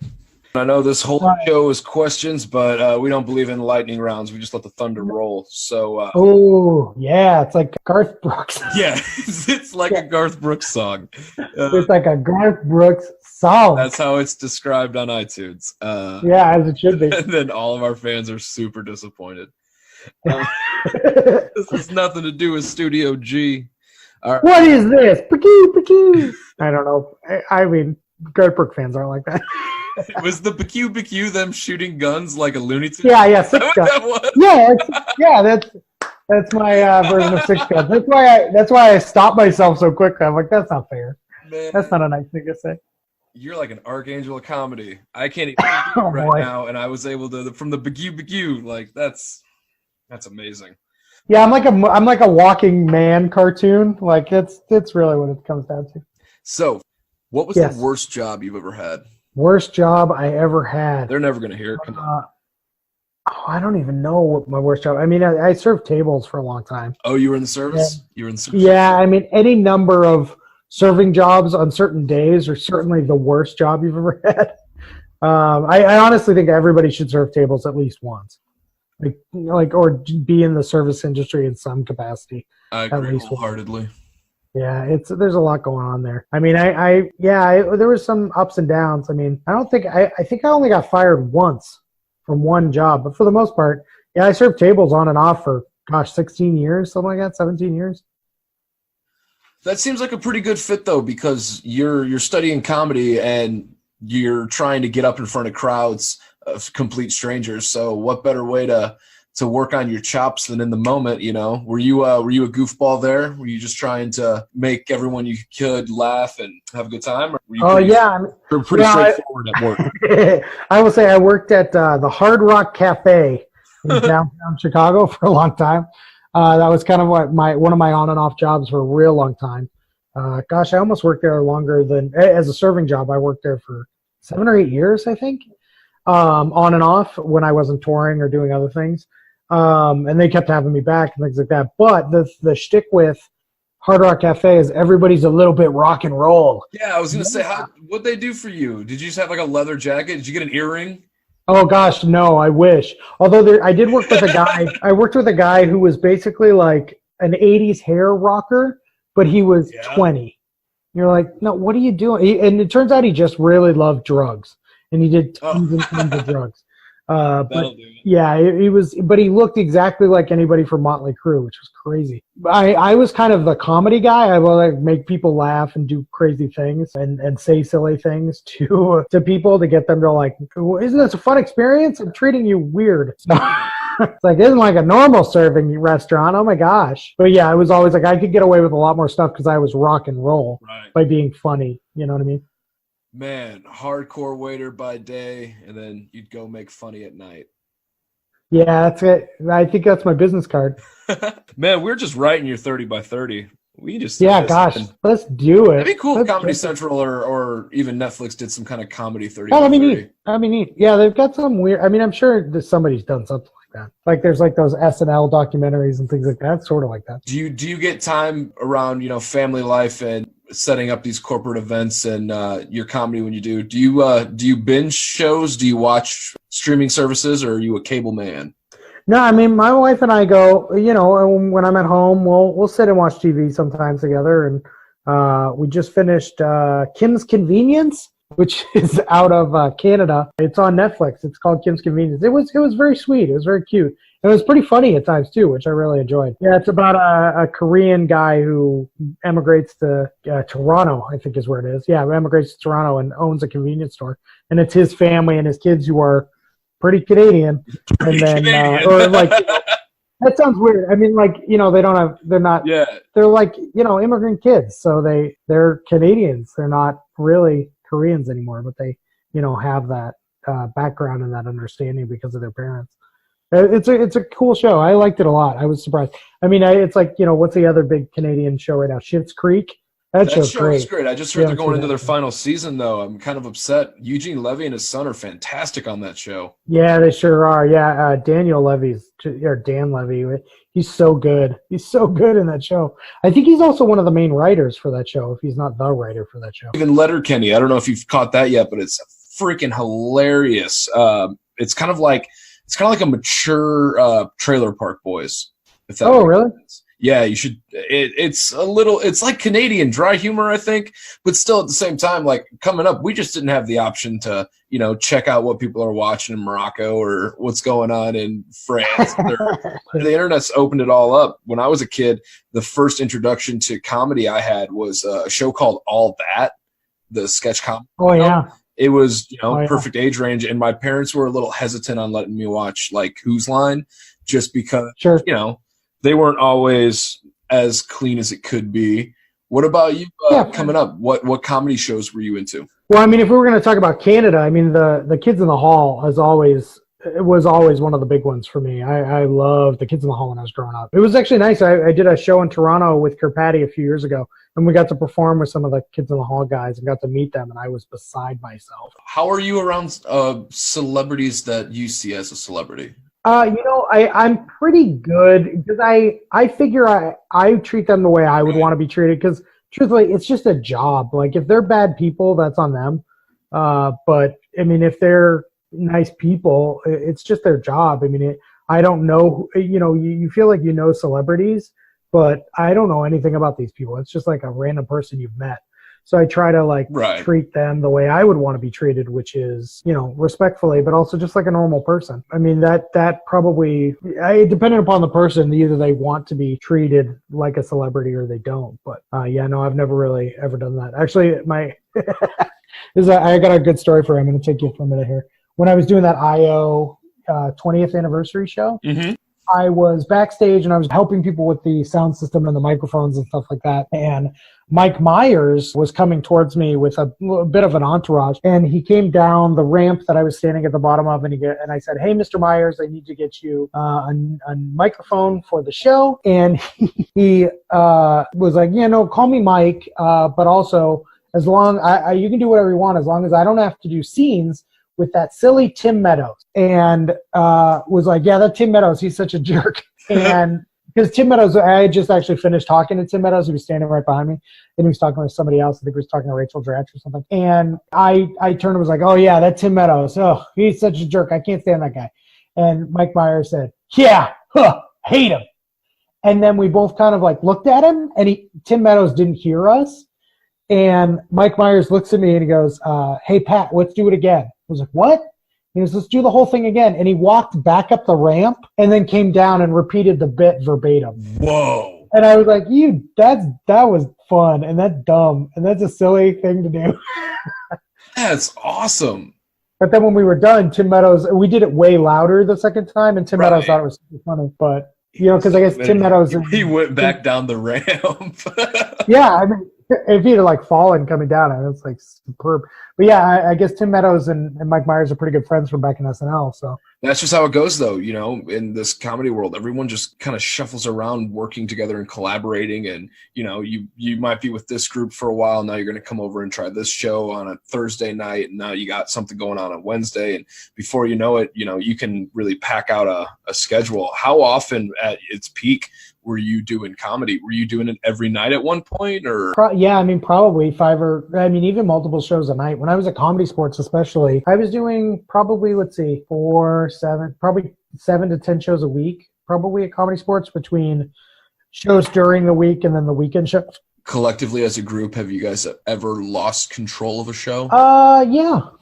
I know this whole show is questions, but we don't believe in lightning rounds. We just let the thunder roll. So, oh yeah, it's like Garth Brooks. Yeah, it's like a Garth Brooks song. It's like a Garth Brooks song. That's how it's described on iTunes. Yeah, as it should be. And then all of our fans are super disappointed. This has nothing to do with Studio G. Right. What is this? I don't know. I mean, Garth Brooks fans aren't like that. Was the BQ them shooting guns like a Looney Tunes? Yeah, Six Guns. That's my version of Six Guns. That's why I stopped myself so quickly. I'm like, that's not fair. Man, that's not a nice thing to say. You're like an archangel of comedy. I can't even right now, and I was able to from the BQ. Like that's amazing. Yeah, I'm like a walking man cartoon. Like it's really what it comes down to. So, what was the worst job you've ever had? Worst job I ever had. They're never going to hear it. Come on. I don't even know what my worst job. I mean, I served tables for a long time. Oh, you were in the service? You were in the service? Yeah, I mean, any number of serving jobs on certain days are certainly the worst job you've ever had. I honestly think everybody should serve tables at least once. Like, or be in the service industry in some capacity. I agree wholeheartedly. Yeah, there's a lot going on there. I mean, there was some ups and downs. I mean, I think I only got fired once from one job, but for the most part, yeah, I served tables on and off for 16 years, something like that, 17 years. That seems like a pretty good fit though, because you're studying comedy and you're trying to get up in front of crowds of complete strangers. So what better way to to work on your chops than in the moment, you know. Were you a goofball there? Were you just trying to make everyone you could laugh and have a good time? Or were you pretty straightforward at work? I will say I worked at the Hard Rock Cafe in downtown Chicago for a long time. That was kind of one of my on and off jobs for a real long time. Gosh, I almost worked there longer than as a serving job. I worked there for 7 or 8 years, I think, on and off when I wasn't touring or doing other things. And they kept having me back and things like that. But the shtick with Hard Rock Cafe is everybody's a little bit rock and roll. Yeah, I was gonna say, what'd they do for you? Did you just have like a leather jacket? Did you get an earring? Oh gosh, no, I wish. Although I did work with a guy. I worked with a guy who was basically like an '80s hair rocker, but he was 20. You're like, no, what are you doing? And it turns out he just really loved drugs, and he did tons and tons of drugs. But yeah, he was, but he looked exactly like anybody from Motley Crue, which was crazy. I was kind of the comedy guy. I will like make people laugh and do crazy things and say silly things to people to get them to like, isn't this a fun experience? I'm treating you weird. So, it's like, isn't like a normal serving restaurant. Oh my gosh. But yeah, I was always like, I could get away with a lot more stuff because I was rock and roll by being funny. You know what I mean? Man, hardcore waiter by day, and then you'd go make funny at night. Yeah, that's it. I think that's my business card. Man, we're just writing your 30 by 30. We just gosh, let's do it. It'd be cool if Comedy Central or even Netflix did some kind of comedy 30 by 30. That'd be neat. Yeah, they've got some weird. I mean, I'm sure that somebody's done something like that. Like there's like those SNL documentaries and things like that. Sort of like that. Do you get time around family life and setting up these corporate events and your comedy when you do? Do you binge shows? Do you watch streaming services, or are you a cable man? No, I mean, my wife and I go, when I'm at home, we'll sit and watch TV sometimes together. And we just finished Kim's Convenience, which is out of Canada. It's on Netflix. It's called Kim's Convenience. It was very sweet. It was very cute. It was pretty funny at times too, which I really enjoyed. Yeah, it's about a Korean guy who emigrates to Toronto, I think is where it is. Yeah, emigrates to Toronto and owns a convenience store. And it's his family and his kids who are pretty Canadian. Or like, that sounds weird. I mean, like, they're like, immigrant kids. So they're Canadians. They're not really Koreans anymore, but they, have that background and that understanding because of their parents. It's a cool show. I liked it a lot. I was surprised. I mean, it's like, what's the other big Canadian show right now? Schitt's Creek. That show's great. I just heard they're going into their final season, though. I'm kind of upset. Eugene Levy and his son are fantastic on that show. Yeah, they sure are. Yeah, Dan Levy, he's so good. He's so good in that show. I think he's also one of the main writers for that show, if he's not the writer for that show. Even Letterkenny, I don't know if you've caught that yet, but it's freaking hilarious. It's kind of like a mature Trailer Park Boys. If that makes really? Sense. Yeah, you should. It's like Canadian dry humor, I think, but still at the same time, like coming up, we just didn't have the option to, check out what people are watching in Morocco or what's going on in France. The internet's opened it all up. When I was a kid, the first introduction to comedy I had was a show called All That, the sketch comedy. Oh yeah. It was, perfect age range, and my parents were a little hesitant on letting me watch like Who's Line, just because, they weren't always as clean as it could be. What about you coming up? What comedy shows were you into? Well, I mean, if we were going to talk about Canada, I mean, the Kids in the Hall was always one of the big ones for me. I loved the Kids in the Hall when I was growing up. It was actually nice. I did a show in Toronto with Kirpati a few years ago, and we got to perform with some of the Kids in the Hall guys and got to meet them, and I was beside myself. How are you around celebrities that you see as a celebrity? I'm pretty good because I figure I treat them the way I would want to be treated, because truthfully, it's just a job. Like if they're bad people, that's on them. But I mean, if they're nice people, it's just their job. I mean, I don't know, you feel like celebrities, but I don't know anything about these people. It's just like a random person you've met. So I try to treat them the way I would want to be treated, which is, respectfully, but also just like a normal person. I mean, that probably, depending upon the person, either they want to be treated like a celebrity or they don't. But I've never really ever done that. Actually, I got a good story for you. I'm going to take you for a minute here. When I was doing that IO 20th anniversary show, I was backstage and I was helping people with the sound system and the microphones and stuff like that. And Mike Myers was coming towards me with a bit of an entourage, and he came down the ramp that I was standing at the bottom of, and I said, "Hey, Mr. Myers, I need to get you a microphone for the show." And he was like, "Yeah, no, call me Mike, but also as long you can do whatever you want as long as I don't have to do scenes with that silly Tim Meadows." And was like, "Yeah, that Tim Meadows, he's such a jerk." And because Tim Meadows, I had just actually finished talking to Tim Meadows. He was standing right behind me. And he was talking to somebody else. I think he was talking to Rachel Dratch or something. And I turned and was like, "Oh, yeah, that Tim Meadows. Oh, he's such a jerk. I can't stand that guy." And Mike Myers said, "Yeah, hate him." And then we both kind of like looked at him, and Tim Meadows didn't hear us. And Mike Myers looks at me and he goes, "Hey, Pat, let's do it again." I was like, "What?" He goes, "Let's do the whole thing again." And he walked back up the ramp and then came down and repeated the bit verbatim. Whoa. And I was like, that was fun, and that's dumb, and that's a silly thing to do. That's awesome. But then when we were done, Tim Meadows, we did it way louder the second time, and Tim Meadows thought it was super funny. But, because I guess Tim Meadows... He went back down the ramp. Yeah, I mean, if he'd have, like, fallen coming down, it was, like, superb. But, yeah, I guess Tim Meadows and Mike Myers are pretty good friends from back in SNL, so... That's just how it goes, though, in this comedy world. Everyone just kind of shuffles around working together and collaborating. And, you might be with this group for a while. Now you're going to come over and try this show on a Thursday night. And now you got something going on Wednesday. And before you know it, you can really pack out a schedule. How often at its peak were you doing comedy? Were you doing it every night at one point? Or yeah, I mean, probably even multiple shows a night. When I was at Comedy Sports especially, I was doing probably, probably 7 to 10 shows a week, probably at Comedy Sports, between shows during the week and then the weekend shows. Collectively as a group, have you guys ever lost control of a show?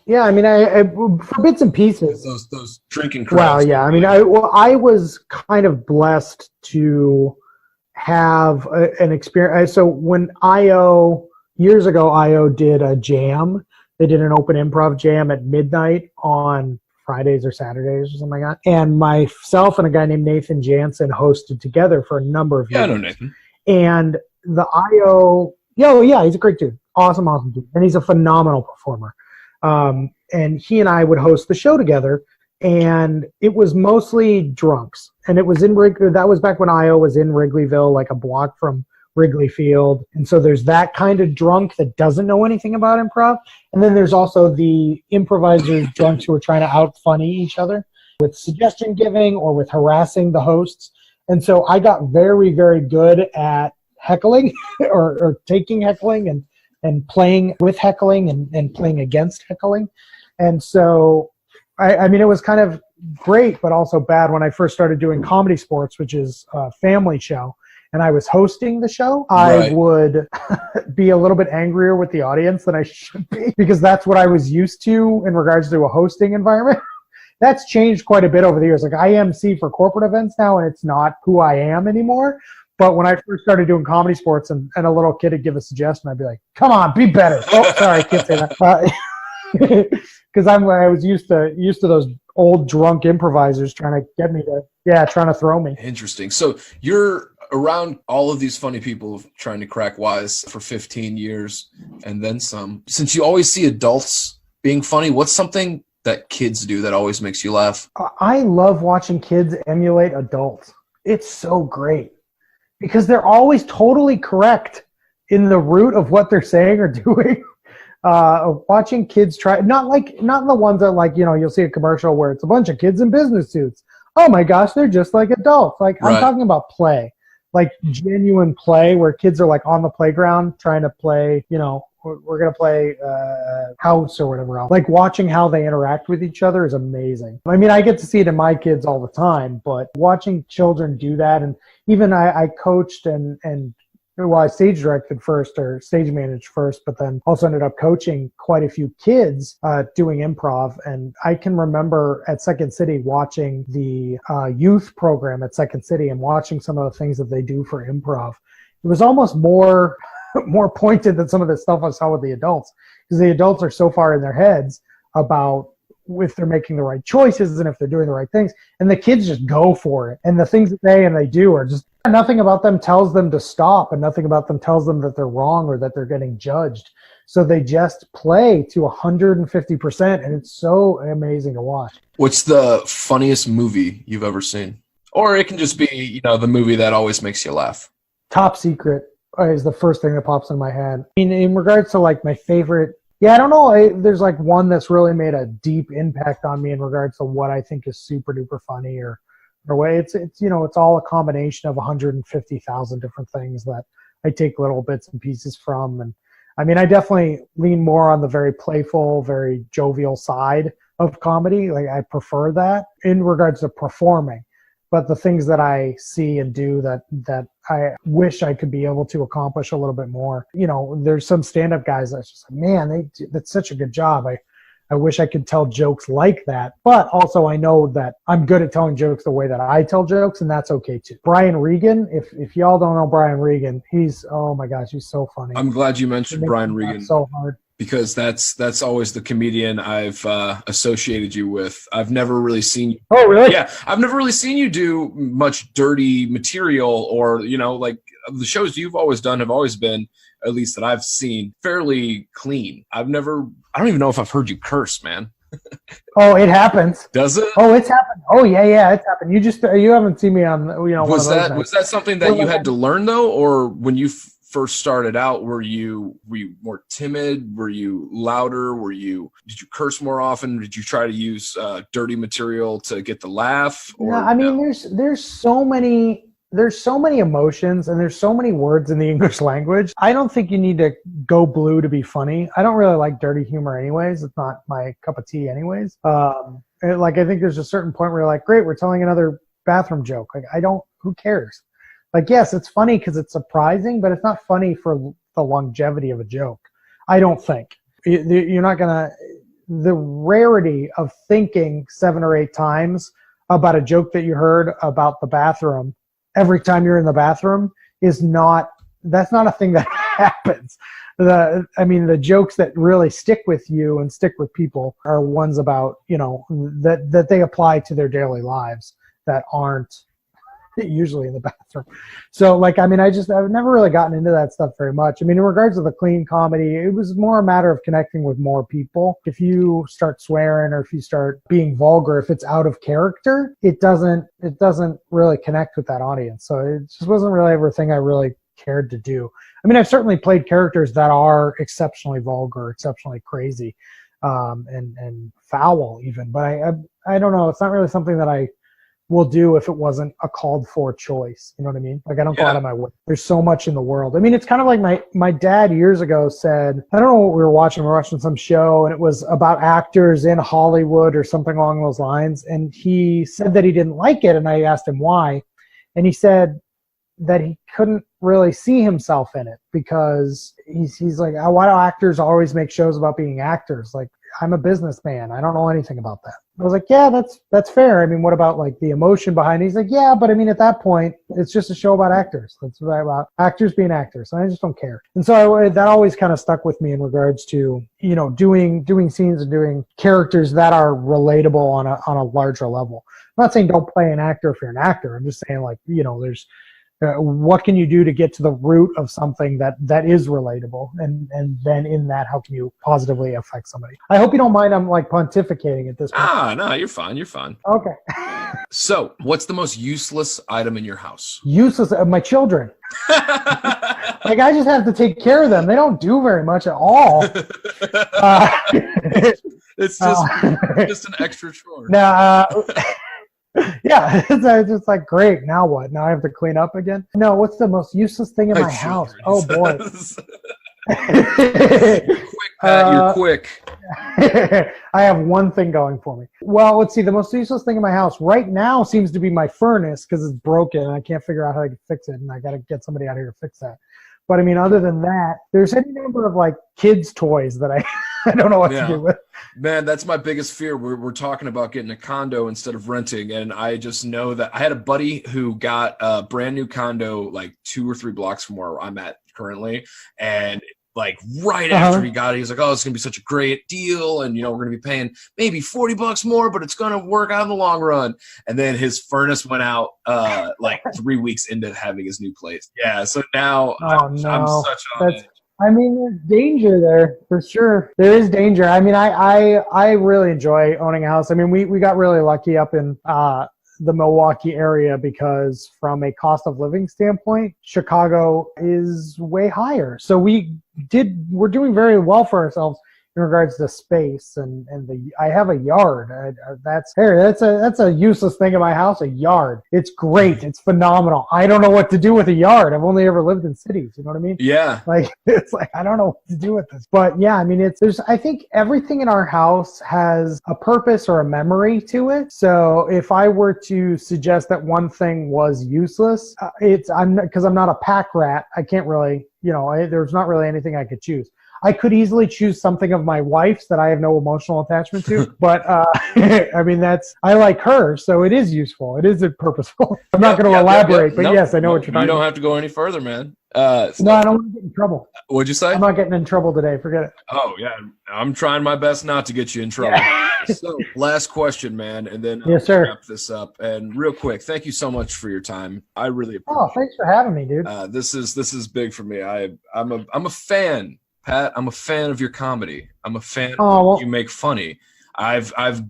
Yeah. I mean, I for bits and pieces. Those drinking crowds. Well, yeah. I mean, I was kind of blessed to have an experience. So when years ago, IO did a jam. They did an open improv jam at midnight on Fridays or Saturdays or something like that. And myself and a guy named Nathan Jansen hosted together for a number of years. Yeah, I know Nathan. And the IO, he's a great dude. Awesome dude. And he's a phenomenal performer. And he and I would host the show together. And it was mostly drunks. And it was that was back when IO was in Wrigleyville, like a block from Wrigley Field. And so there's that kind of drunk that doesn't know anything about improv. And then there's also the improvisers drunks who are trying to out-funny each other with suggestion giving or with harassing the hosts. And so I got very, very good at heckling or taking heckling and playing with heckling and playing against heckling. And so, I mean, it was kind of great, but also bad when I first started doing Comedy Sports, which is a family show. And I was hosting the show, I would be a little bit angrier with the audience than I should be, because that's what I was used to in regards to a hosting environment. That's changed quite a bit over the years. Like, I MC for corporate events now, and it's not who I am anymore. But when I first started doing Comedy Sports and a little kid would give a suggestion, I'd be like, "Come on, be better." Oh, sorry, I can't say that. Because I was used to those old drunk improvisers trying to get me trying to throw me. Interesting. So you're around all of these funny people trying to crack wise for 15 years and then some. Since you always see adults being funny, what's something that kids do that always makes you laugh? I love watching kids emulate adults. It's so great because they're always totally correct in the root of what they're saying or doing. Watching kids try, not the ones that you'll see a commercial where it's a bunch of kids in business suits. Oh my gosh, they're just like adults. I'm talking about play. Like genuine play where kids are like on the playground trying to play, we're going to play house or whatever else. Like watching how they interact with each other is amazing. I mean, I get to see it in my kids all the time, but watching children do that, and even I coached I stage directed first or stage managed first, but then also ended up coaching quite a few kids doing improv. And I can remember at Second City watching the youth program at Second City and watching some of the things that they do for improv. It was almost more pointed than some of the stuff I saw with the adults, because the adults are so far in their heads about if they're making the right choices and if they're doing the right things. And the kids just go for it. And the things that they do are just, nothing about them tells them to stop, and nothing about them tells them that they're wrong or that they're getting judged. So they just play to 150%, and it's so amazing to watch. What's the funniest movie you've ever seen? Or it can just be, the movie that always makes you laugh. Top Secret is the first thing that pops in my head. I mean, in regards to like my favorite, I don't know. There's like one that's really made a deep impact on me in regards to what I think is super duper funny or way. It's all a combination of 150,000 different things that I take little bits and pieces from. And I mean, I definitely lean more on the very playful, very jovial side of comedy. Like I prefer that in regards to performing. But the things that I see and do that I wish I could be able to accomplish a little bit more. There's some stand-up guys that's just like, man, that's such a good job. I wish I could tell jokes like that. But also I know that I'm good at telling jokes the way that I tell jokes, and that's okay too. Brian Regan, if y'all don't know Brian Regan, oh my gosh, he's so funny. I'm glad you mentioned Brian Regan. So hard. Because that's always the comedian I've associated you with. I've never really seen you. Oh, really? Yeah, I've never really seen you do much dirty material, or like the shows you've always done have always been, at least that I've seen, fairly clean. I don't even know if I've heard you curse, man. Oh, it happens. Does it? Oh, it's happened. Oh, yeah, it's happened. You haven't seen me on Was that something that you had to learn though, or when you first started out, were you more timid? Were you louder? Did you curse more often? Did you try to use dirty material to get the laugh? There's so many emotions and there's so many words in the English language. I don't think you need to go blue to be funny. I don't really like dirty humor anyways. It's not my cup of tea anyways. I think there's a certain point where you're like, great, we're telling another bathroom joke. Like, who cares? Like, yes, it's funny because it's surprising, but it's not funny for the longevity of a joke. I don't think. You're not going to... The rarity of thinking 7 or 8 times about a joke that you heard about the bathroom every time you're in the bathroom that's not a thing that happens. The jokes that really stick with you and stick with people are ones about, that they apply to their daily lives that aren't usually in the bathroom. So I've never really gotten into that stuff very much. I mean, in regards to the clean comedy, it was more a matter of connecting with more people. If you start swearing or if you start being vulgar, if it's out of character, it doesn't really connect with that audience. So it just wasn't really ever a thing I really cared to do. I mean, I've certainly played characters that are exceptionally vulgar, exceptionally crazy, and foul even, but I don't know. It's not really something that I will do if it wasn't a called for choice. You know what I mean? Like, I don't go out of my way. There's so much in the world. I mean, it's kind of like my dad years ago said, I don't know what we were watching. We were watching some show and it was about actors in Hollywood or something along those lines. And he said that he didn't like it. And I asked him why. And he said that he couldn't really see himself in it because he's like, why do actors always make shows about being actors? Like, I'm a businessman. I don't know anything about that. I was like, yeah, that's fair. I mean, what about like the emotion behind it? He's like, yeah, but I mean, at that point, it's just a show about actors. It's about actors being actors. And I just don't care. And so that always kind of stuck with me in regards to, doing scenes and doing characters that are relatable on a larger level. I'm not saying don't play an actor if you're an actor. I'm just saying there's, what can you do to get to the root of something that is relatable, and then in that, how can you positively affect somebody? I hope you don't mind I'm like pontificating at this point. No, you're fine. Okay. So what's the most useless item in your house? Useless? My children. Like, I just have to take care of them. They don't do very much at all. It's just an extra chore. Yeah, it's just like, great, now what? Now I have to clean up again? No, what's the most useless thing in my house? Oh, boy. Quick, Pat, you're quick. I have one thing going for me. Well, let's see. The most useless thing in my house right now seems to be my furnace because it's broken and I can't figure out how to fix it, and I got to get somebody out here to fix that. But I mean, other than that, there's any number of like kids' toys that I don't know what to do with. Man, that's my biggest fear. We're talking about getting a condo instead of renting. And I just know that I had a buddy who got a brand new condo like 2 or 3 blocks from where I'm at currently. And like right after he got it. He's like, oh, it's going to be such a great deal. And, we're going to be paying maybe $40 more, but it's going to work out in the long run. And then his furnace went out like 3 weeks into having his new place. Yeah. So now I'm such on it. I mean, there's danger there for sure. There is danger. I mean, I really enjoy owning a house. I mean, we got really lucky up in the Milwaukee area because from a cost of living standpoint, Chicago is way higher. So we're doing very well for ourselves in regards to space and I have a yard. That's a useless thing in my house, a yard. It's great. It's phenomenal. I don't know what to do with a yard. I've only ever lived in cities. You know what I mean? Yeah. Like, it's like, I don't know what to do with this. But yeah, I mean, I think everything in our house has a purpose or a memory to it. So if I were to suggest that one thing was useless, because I'm not a pack rat, I can't really, there's not really anything I could choose. I could easily choose something of my wife's that I have no emotional attachment to, but I mean, I like her, so it is useful. It is purposeful. I'm not going to elaborate, but yes, I know what you're talking about. You don't have to go any further, man. No, I don't want to get in trouble. What'd you say? I'm not getting in trouble today. Forget it. Oh, yeah. I'm trying my best not to get you in trouble. So, last question, man, and then yes, sir. Wrap this up. And real quick, thank you so much for your time. I really appreciate it. Oh, thanks for having me, dude. This is big for me. I'm a fan. Pat, I'm a fan of your comedy. I'm a fan of what you make funny. I'm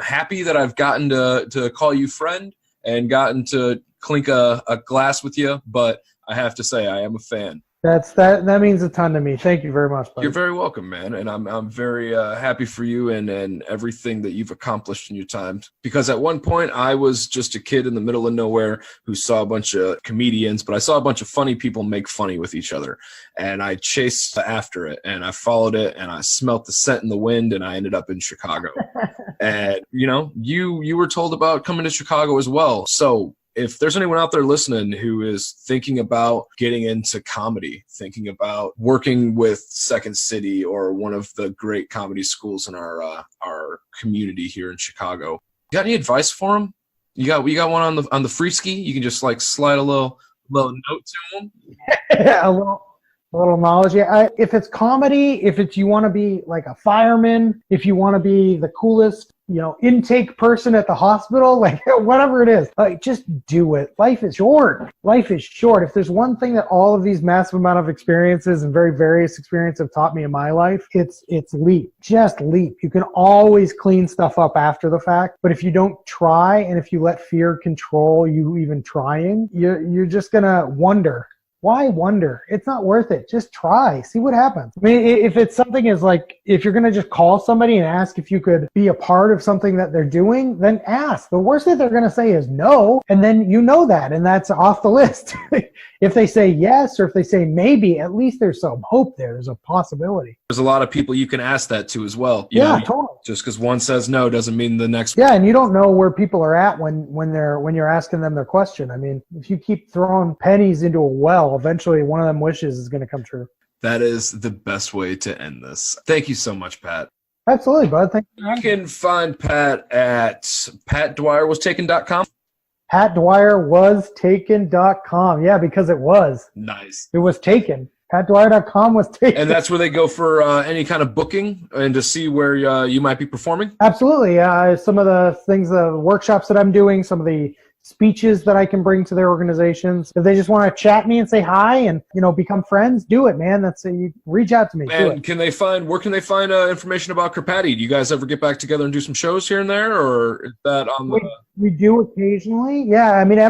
happy that I've gotten to call you friend and gotten to clink a glass with you, but I have to say I am a fan. That means a ton to me. Thank you very much, buddy. You're very welcome, man. And I'm very happy for you and everything that you've accomplished in your time. Because at one point I was just a kid in the middle of nowhere who saw a bunch of comedians, but I saw a bunch of funny people make funny with each other. And I chased after it and I followed it and I smelt the scent in the wind and I ended up in Chicago. And you were told about coming to Chicago as well. So if there's anyone out there listening who is thinking about getting into comedy, thinking about working with Second City or one of the great comedy schools in our community here in Chicago, you got any advice for them? We got one on the free ski. You can just like slide a little note to them. a little knowledge. Yeah, if it's comedy, if you want to be like a fireman, if you want to be the coolest, intake person at the hospital, like whatever it is, like just do it. Life is short. If there's one thing that all of these massive amount of experiences and very various experiences have taught me in my life, it's leap. Just leap. You can always clean stuff up after the fact, but if you don't try and if you let fear control you even trying, you're just gonna wonder. Why wonder? It's not worth it. Just try. See what happens. I mean, if it's something is like, if you're going to just call somebody and ask if you could be a part of something that they're doing, then ask. The worst thing they're going to say is no. And then that, and that's off the list. If they say yes, or if they say maybe, at least there's some hope there. There's a possibility. There's a lot of people you can ask that to as well. Totally. Just because one says no doesn't mean the next. Yeah, and you don't know where people are at when you're asking them their question. I mean, if you keep throwing pennies into a well, eventually one of them wishes is going to come true. That is the best way to end this. Thank you so much, Pat. Absolutely, bud. Thank you. You can find Pat at patdwyerwastaken.com. patdwyerwastaken.com. Yeah, because it was. Nice. It was taken. patdwyer.com was taken. And that's where they go for any kind of booking and to see where you might be performing? Absolutely. Some of the things, the workshops that I'm doing, some of the speeches that I can bring to their organizations. If they just want to chat me and say hi and, become friends, do it, man. You reach out to me. And where can they find information about Kirkpatrick? Do you guys ever get back together and do some shows here and there, or is that on the... We do occasionally. Yeah. I mean,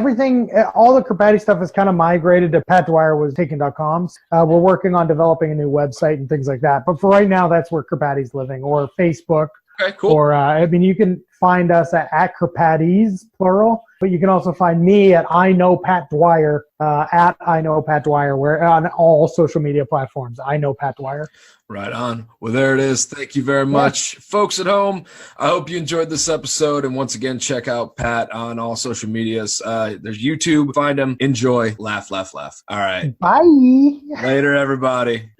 all the Kirkpatrick stuff is kind of migrated to patdwyerwastaken.com. We're working on developing a new website and things like that. But for right now, that's where Kirkpatrick's living, or Facebook. Okay, cool. Or, you can find us at Kirkpatrick's, plural. But you can also find me at I Know Pat Dwyer, at I Know Pat Dwyer, where on all social media platforms. I Know Pat Dwyer. Right on. Well, there it is. Thank you very much. Folks at home, I hope you enjoyed this episode. And once again, check out Pat on all social medias. There's YouTube. Find him. Enjoy. Laugh, laugh, laugh. All right. Bye. Later, everybody.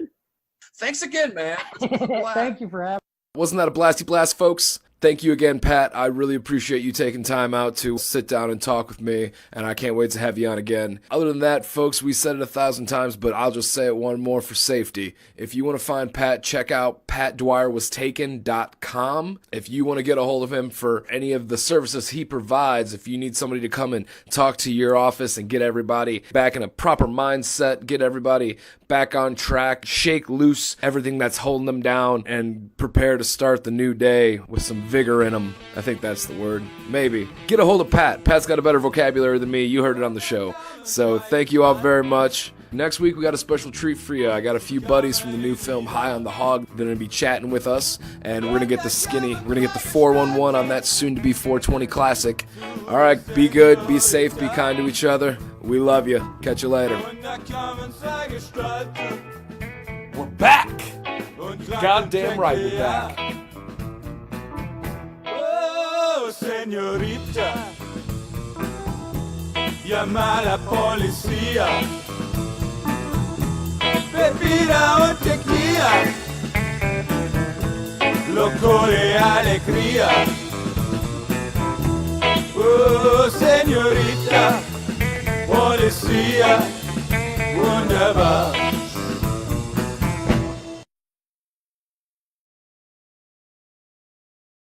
Thanks again, man. Thank you for having me. Wasn't that a blasty blast, folks? Thank you again, Pat. I really appreciate you taking time out to sit down and talk with me, and I can't wait to have you on again. Other than that, folks, we said it 1,000 times, but I'll just say it one more for safety. If you want to find Pat, check out patdwyerwastaken.com. If you want to get a hold of him for any of the services he provides, if you need somebody to come and talk to your office and get everybody back in a proper mindset, get everybody back on track, shake loose everything that's holding them down, and prepare to start the new day with some vigor in them. I think that's the word. Maybe. Get a hold of Pat. Pat's got a better vocabulary than me. You heard it on the show. So thank you all very much. Next week, we got a special treat for you. I got a few buddies from the new film High on the Hog that are going to be chatting with us, and we're going to get the 411 on that soon-to-be 420 classic. All right, be good, be safe, be kind to each other. We love you. Catch you later. We're back. Goddamn right we're back. Oh, señorita, llama la policía. Bebida o tequila, loco de alegría. Oh, señorita, policía, wunderbar.